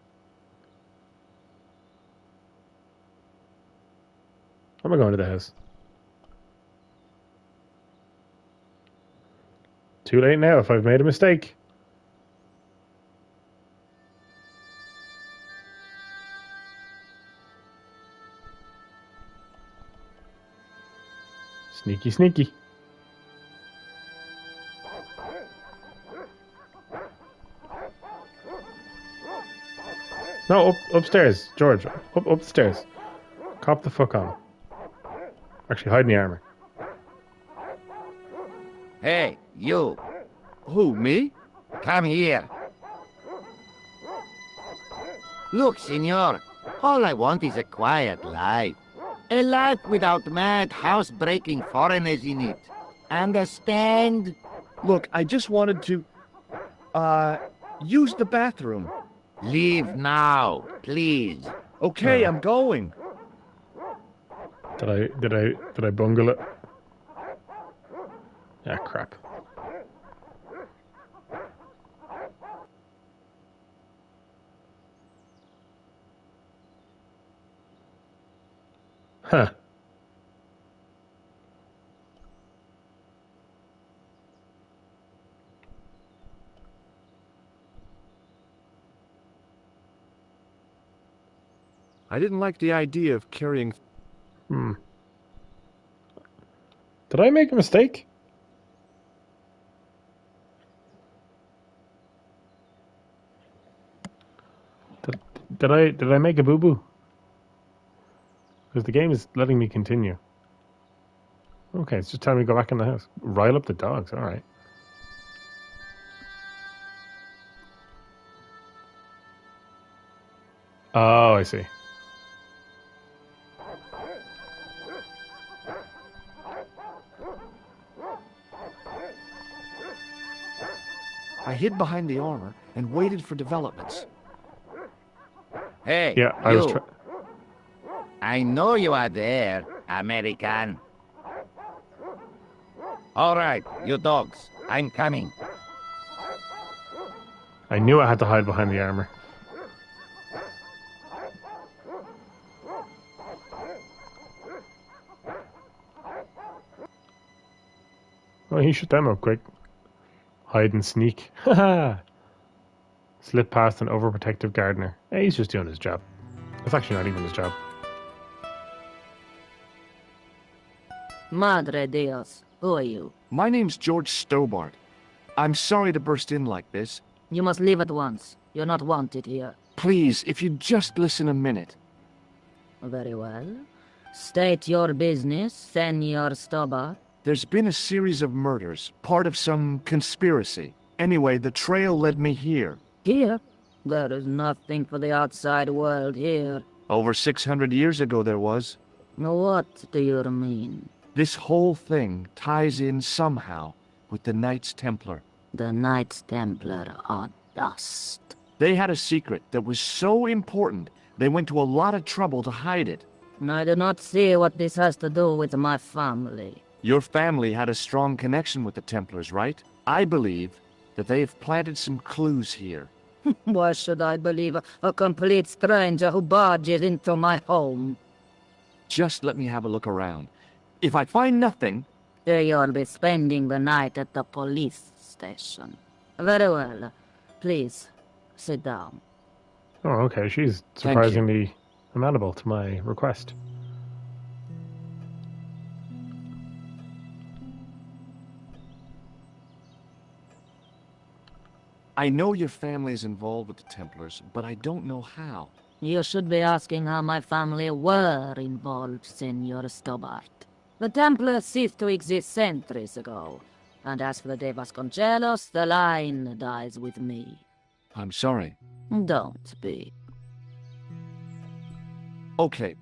I'm going to the house. Too late now if I've made a mistake. Sneaky, sneaky. No, upstairs, George. Upstairs. Cop the fuck on. Actually, hide in the armor. Hey, you, Who, me? come here. Look, senor, all I want is a quiet life. A life without mad, house-breaking foreigners in it. Understand? Look, I just wanted to, use the bathroom. Leave now, please. Okay, I'm going. Did I bungle it? Ah, crap. Huh. I didn't like the idea of carrying... Hmm. Did I make a mistake? Did I make a boo-boo? Because the game is letting me continue. Okay, it's just telling me to go back in the house. Rile up the dogs, alright. Oh, I see. I hid behind the armor and waited for developments. Hey, Yeah, I was I know you are there, American. All right, you dogs, I'm coming. I knew I had to hide behind the armor. Oh, he shut them up quick. Hide and sneak. Haha! Slip past an overprotective gardener. Hey, he's just doing his job. It's actually not even his job. Madre Dios, who are you? My name's George Stobart. I'm sorry to burst in like this. You must leave at once. You're not wanted here. Please, if you'd just listen a minute. Very well. State your business, Senor Stobart. There's been a series of murders, part of some conspiracy. Anyway, the trail led me here. Here? There is nothing for the outside world here. Over 600 years ago there was. What do you mean? This whole thing ties in somehow with the Knights Templar. The Knights Templar are dust. They had a secret that was so important, they went to a lot of trouble to hide it. I do not see what this has to do with my family. Your family had a strong connection with the Templars, right? I believe that they have planted some clues here. Why should I believe a complete stranger who barges into my home? Just let me have a look around. If I find nothing... You'll be spending the night at the police station. Very well. Please, sit down. Oh, okay. She's surprisingly amenable to my request. I know your family is involved with the Templars, but I don't know how. You should be asking how my family were involved, Senor Stobart. The Templars ceased to exist centuries ago, and as for the De Vasconcelos, the line dies with me. I'm sorry. Don't be. Okay,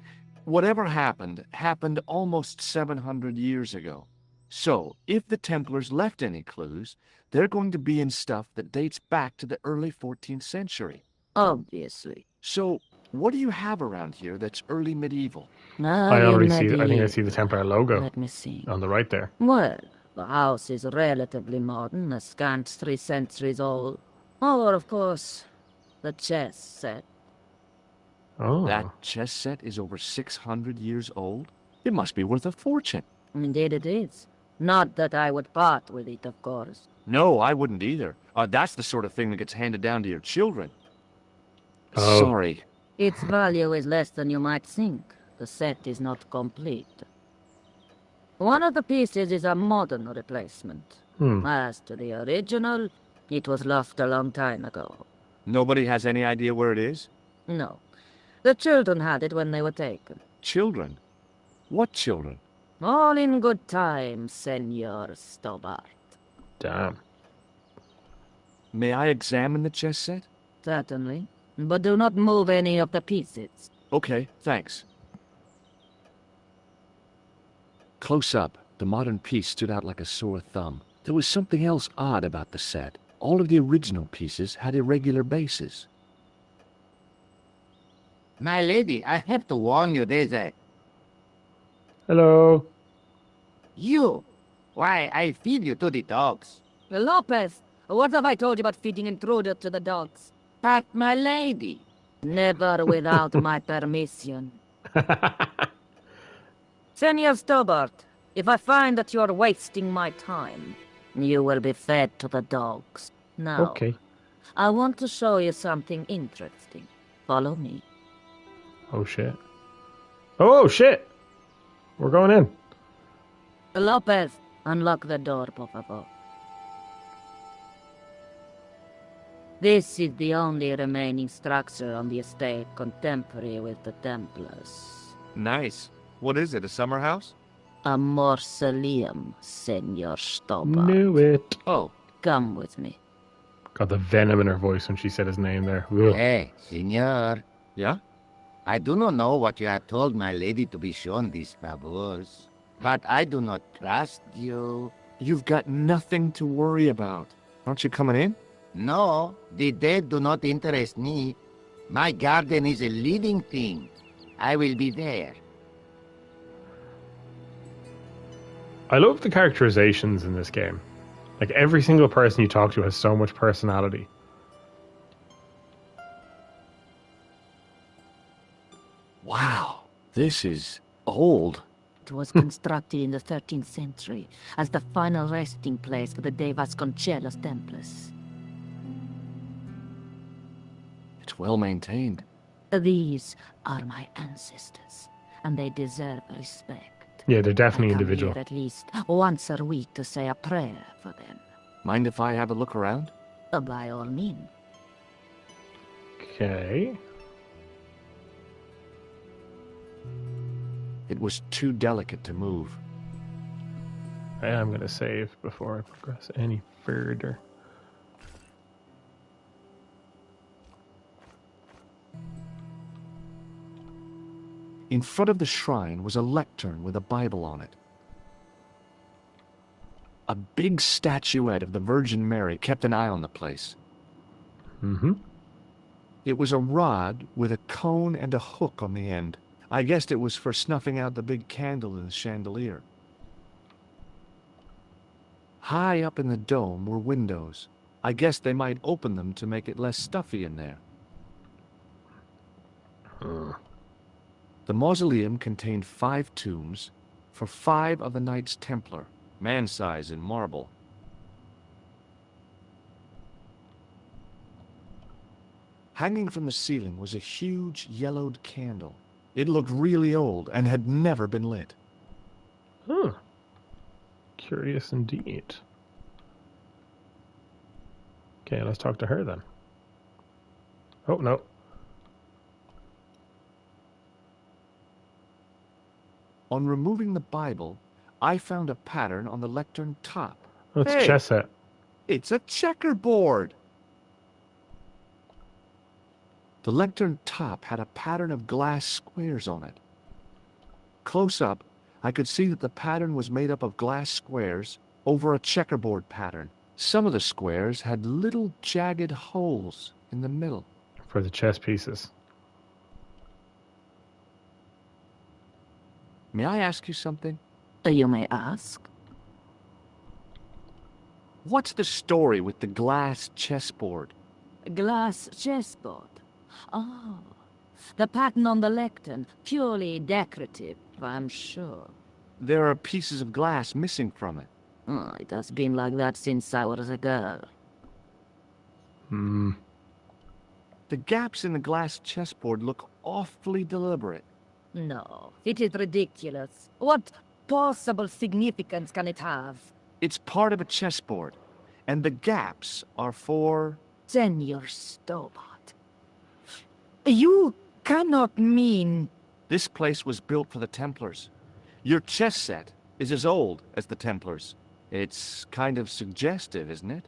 whatever happened, happened almost 700 years ago. So, if the Templars left any clues, they're going to be in stuff that dates back to the early 14th century. Obviously. So, what do you have around here that's early medieval? I Early already see. I think I see the medieval. Templar logo Let me see. on the right there. Well, the house is relatively modern, a scant 3 centuries old. Or, of course, the chess set. Oh, That chess set is over 600 years old? It must be worth a fortune. Indeed it is. Not that I would part with it, of course. No, I wouldn't either. That's the sort of thing that gets handed down to your children. Oh. Sorry. Its value is less than you might think. The set is not complete. One of the pieces is a modern replacement. As to the original, it was lost a long time ago. Nobody has any idea where it is? No. The children had it when they were taken. Children? What children? All in good time, Senor Stobart. damn. May I examine the chess set? Certainly. But do not move any of the pieces. Okay, thanks. Close up, the modern piece stood out like a sore thumb. There was something else odd about the set. All of the original pieces had irregular bases. My lady, I have to warn you, there's a... Hello. You! Why, I feed you to the dogs. Lopez, what have I told you about feeding intruder to the dogs? But, my lady... Never without my permission. Senor Stobart, if I find that you're wasting my time, you will be fed to the dogs. Now, Okay. I want to show you something interesting. Follow me. Oh shit. Oh shit. We're going in. Lopez, unlock the door, por favor. This is the only remaining structure on the estate contemporary with the Templars. Nice. What is it, a summer house? A mausoleum, Senor Stobart. Knew it. Oh, Come with me. Got the venom in her voice when she said his name there. Ugh. Hey, senor. yeah? I do not know what you have told my lady to be shown these baboons. But I do not trust you. You've got nothing to worry about. Aren't you coming in? No, the dead do not interest me. My garden is a living thing. I will be there. I love the characterizations in this game. Like every single person you talk to has so much personality. Wow, this is old. It was constructed in the 13th century as the final resting place for the De Vasconcelos Templars. It's well maintained. These are my ancestors, and they deserve respect. Yeah, they're definitely I come individual. here at least once a week to say a prayer for them. Mind if I have a look around? By all means. Okay. It was too delicate to move. I am going to save before I progress any further. In front of the shrine was a lectern with a Bible on it. A big statuette of the Virgin Mary kept an eye on the place. Mm-hmm. It was a rod with a cone and a hook on the end. I guessed it was for snuffing out the big candle in the chandelier. High up in the dome were windows. I guessed they might open them to make it less stuffy in there. The mausoleum contained 5 tombs for 5 of the Knights Templar, man-size in marble. Hanging from the ceiling was a huge yellowed candle. It looked really old and had never been lit. Huh. Curious indeed. Okay, let's talk to her then. Oh, no. On removing the Bible, I found a pattern on the lectern top. Oh, it's Hey! a chess set. It's a checkerboard! The lectern top had a pattern of glass squares on it. Close up, I could see that the pattern was made up of glass squares over a checkerboard pattern. Some of the squares had little jagged holes in the middle. For the chess pieces. May I ask you something? You may ask. What's the story with the glass chessboard? Glass chessboard. Oh, the pattern on the lectern. Purely decorative, I'm sure. There are pieces of glass missing from it. Oh, it has been like that since I was a girl. Hmm. The gaps in the glass chessboard look awfully deliberate. No, it is ridiculous. What possible significance can it have? It's part of a chessboard, and the gaps are for... Senor Stobart. You cannot mean... This place was built for the Templars. Your chess set is as old as the Templars. It's kind of suggestive, isn't it?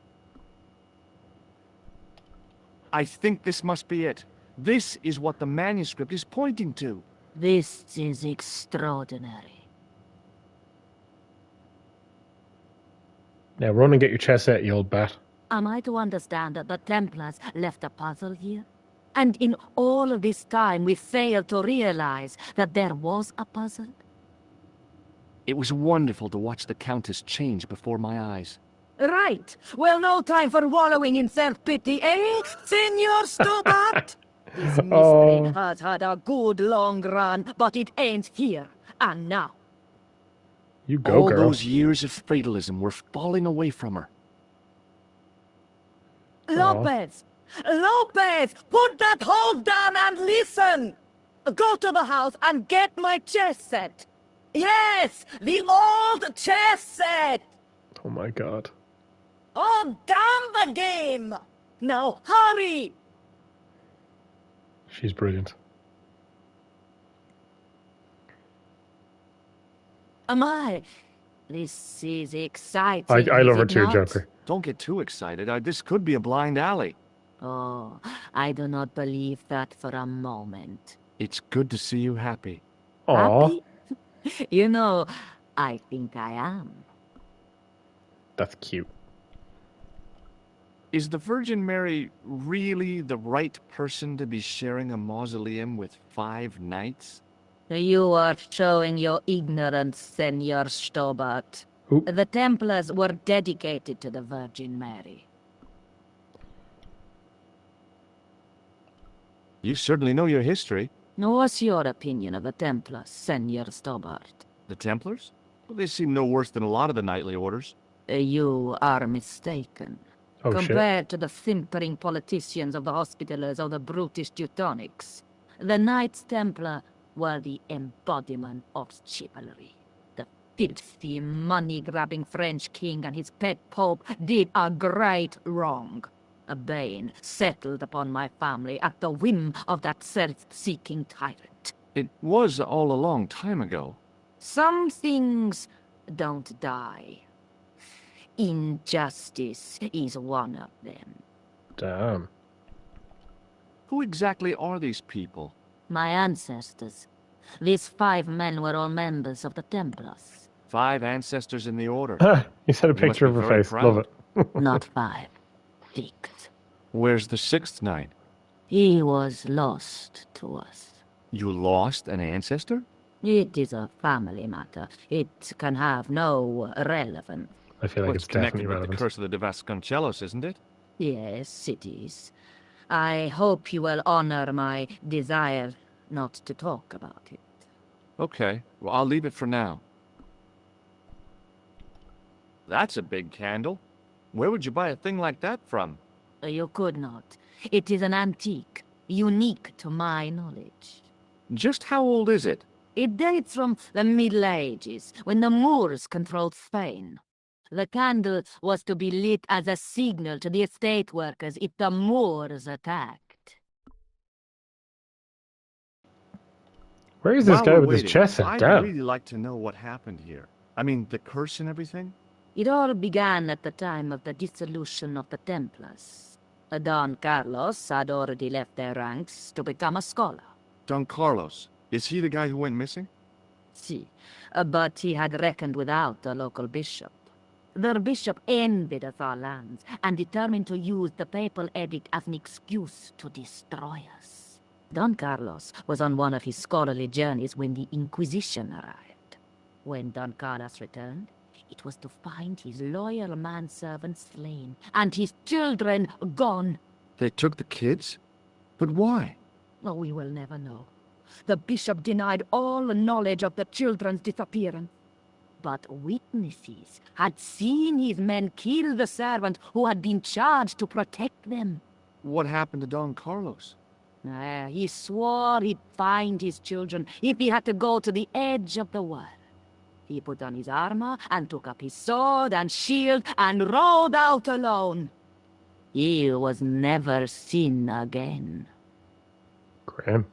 I think this must be it. This is what the manuscript is pointing to. This is extraordinary. Now run and get your chess set, you old bat. Am I to understand that the Templars left a puzzle here? And in all of this time we failed to realize that there was a puzzle? It was wonderful to watch the Countess change before my eyes. Right. Well, no time for wallowing in self-pity, eh, Senor Stobart? This mystery has had a good long run, but it ends here and now. You go, All girl. those years of fatalism were falling away from her. Lopez! Lopez! Put that hose down and listen! Go to the house and get my chess set. Yes! The old chess set! Oh my god. Oh, damn the game! Now, hurry! She's brilliant. This is exciting. I love her is it too, not? Joker. Don't get too excited. This could be a blind alley. Oh, I do not believe that for a moment. It's good to see you happy. Aw, Happy? You know, I think I am. that's cute. Is the Virgin Mary really the right person to be sharing a mausoleum with 5 knights? You are showing your ignorance, Senor Stobart. Ooh. The Templars were dedicated to the Virgin Mary. You certainly know your history. What's your opinion of the Templars, Senor Stobart? The Templars? Well, they seem no worse than a lot of the knightly orders. You are mistaken. Oh shit. Compared to the simpering politicians of the Hospitallers or the brutish Teutonics, the Knights Templar were the embodiment of chivalry. The filthy, money-grabbing French king and his pet pope did a great wrong. A bane settled upon my family at the whim of that self-seeking tyrant. It was all a long time ago. Some things don't die. Injustice is one of them. Damn. Who exactly are these people? My ancestors. These 5 men were all members of the Templars. 5 ancestors in the order. You said a You must picture be of her very face. proud. Love it. Not 5. 6. Where's the 6th knight? He was lost to us. You lost an ancestor? It is a family matter. It can have no relevance. I feel like Well, it's it's connected definitely with relevant. the curse of the De Vasconcelos, isn't it? Yes, it is. I hope you will honor my desire not to talk about it. Okay, well, I'll leave it for now. That's a big candle. Where would you buy a thing like that from? You could not. It is an antique, unique to my knowledge. Just how old is it? It dates from the Middle Ages, when the Moors controlled Spain. The candle was to be lit as a signal to the estate workers if the Moors attacked. Where is this While guy we're with his waiting, chest set? I'd Damn. really like to know what happened here. I mean, the curse and everything? It all began at the time of the dissolution of the Templars. Don Carlos had already left their ranks to become a scholar. Don Carlos. Is he the guy who went missing? See, but he had reckoned without the local bishop. Their bishop envied us our lands and determined to use the papal edict as an excuse to destroy us. Don Carlos was on one of his scholarly journeys when the Inquisition arrived. When Don Carlos returned, it was to find his loyal manservant slain and his children gone. They took the kids? But why? Oh, we will never know. The bishop denied all knowledge of the children's disappearance. But witnesses had seen his men kill the servant who had been charged to protect them. What happened to Don Carlos? He swore he'd find his children if he had to go to the edge of the world. He put on his armor and took up his sword and shield and rode out alone. He was never seen again. Graham.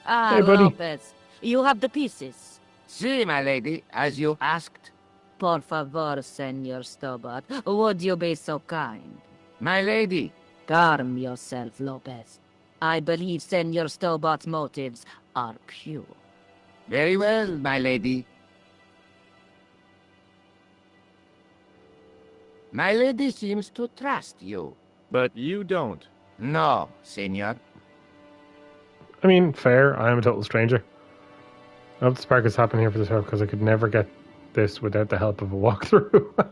Ah, Hey, buddy. Lopez, you have the pieces. See, my lady, as you asked. Por favor, Senor Stobart, would you be so kind? My lady. Calm yourself, Lopez. I believe Senor Stobart's motives are pure. Very well, my lady. My lady seems to trust you. But you don't. No, senor. I mean, fair. I am a total stranger. I hope the spark has happened here for this help because I could never get this without the help of a walkthrough.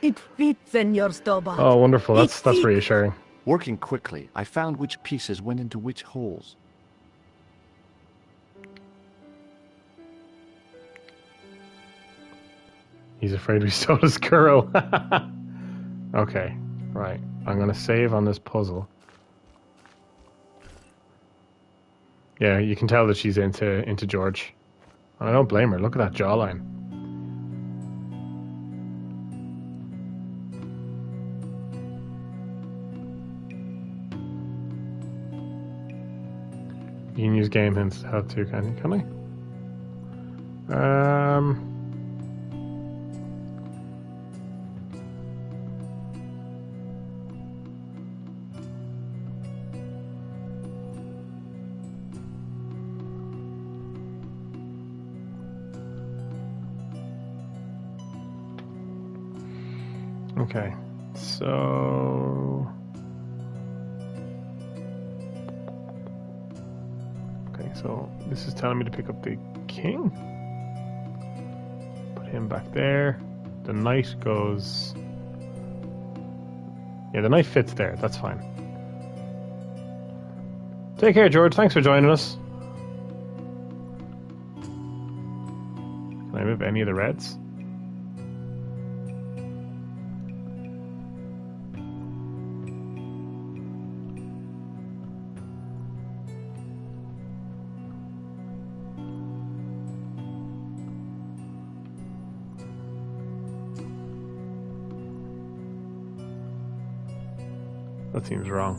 It fits, Senor Stobart. Oh, wonderful. That's reassuring. Working quickly, I found which pieces went into which holes. He's afraid we stole his Kuro. Okay, right. I'm going to save on this puzzle. Yeah, you can tell that she's into George. And I don't blame her. Look at that jawline. You can use game hints to help too, can I? Okay, so... Okay, so this is telling me to pick up the king. Put him back there. The knight goes... Yeah, the knight fits there, that's fine. Take care, George. Thanks for joining us. Can I move any of the reds? That seems wrong.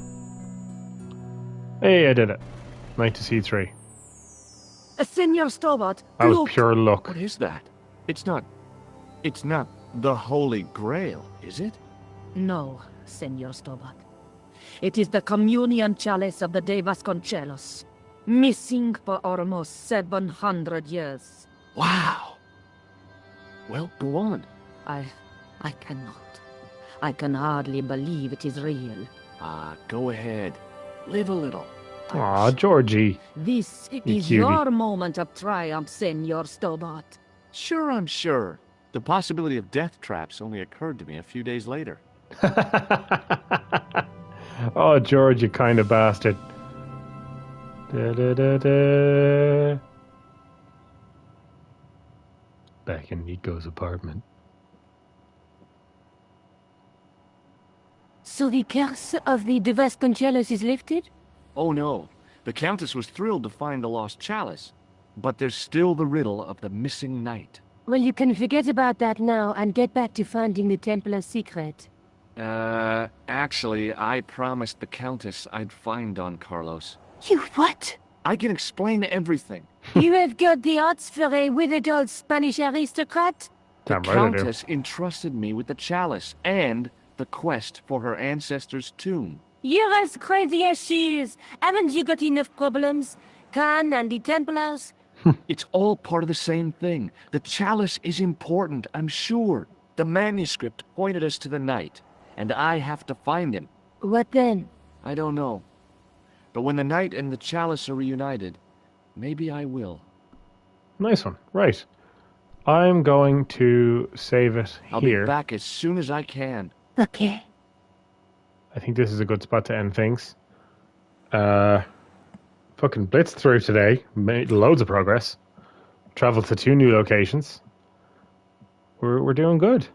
Hey, I did it. Knight to C3. Senor Stobart, That was look. pure luck. What is that? It's not the Holy Grail, is it? No, Senor Stobart. It is the communion chalice of the De Vasconcelos, missing for almost 700 years. Wow. Well, go on. I cannot. I can hardly believe it is real. Go ahead. Live a little. Aw, Georgie. This You is cutie. your moment of triumph, Senor Stobart. Sure, I'm sure. The possibility of death traps only occurred to me a few days later. Oh, George, you kind of bastard. Da, da, da, da. Back in Nico's apartment. So the curse of the De Vasconcelos is lifted? Oh no, the Countess was thrilled to find the lost chalice. But there's still the riddle of the missing knight. Well, you can forget about that now and get back to finding the Templar's secret. Actually, I promised the Countess I'd find Don Carlos. You what? I can explain everything. You have got the odds for a withered old Spanish aristocrat? The Damn right I do. Countess entrusted me with the chalice and the quest for her ancestor's tomb. You're as crazy as she is. Haven't you got enough problems? Khan and the Templars? It's all part of the same thing. The chalice is important, I'm sure. The manuscript pointed us to the knight, and I have to find him. What then? I don't know. But when the knight and the chalice are reunited, maybe I will. Nice one. Right. I'm going to save it I'll here. be back as soon as I can. Okay. I think this is a good spot to end things. Fucking blitzed through today. Made loads of progress. Traveled to 2 new locations. We're doing good.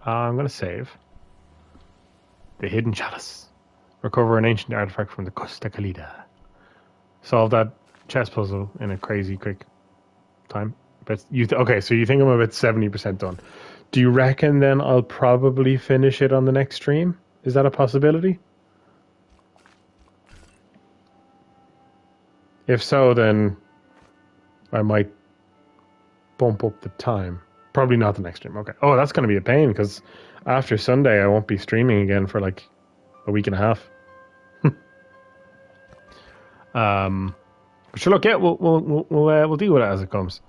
I'm going to save. The Hidden Chalice. Recover an ancient artifact from the Costa Calida. Solve that chess puzzle in a crazy quick time. But okay, so you think I'm about 70% done. Do you reckon then I'll probably finish it on the next stream? Is that a possibility? If so, then I might bump up the time. Probably not the next stream. Okay. Oh, that's going to be a pain because after Sunday I won't be streaming again for like a week and a half. But sure, look, yeah, we'll deal with it as it comes.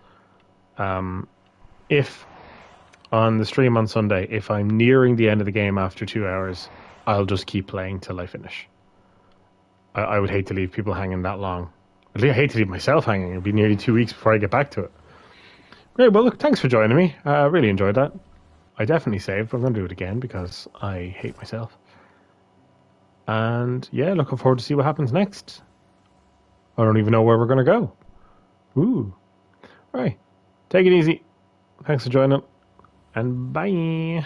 If on the stream on Sunday, if I'm nearing the end of the game after 2 hours, I'll just keep playing till I finish. I would hate to leave people hanging that long. I hate to leave myself hanging. It'll be nearly 2 weeks before I get back to it. Great, well, look, thanks for joining me. I really enjoyed that. I definitely saved. I'm going to do it again because I hate myself. And yeah, looking forward to see what happens next. I don't even know where we're going to go. Ooh. All right. Take it easy. Thanks for joining. And bye.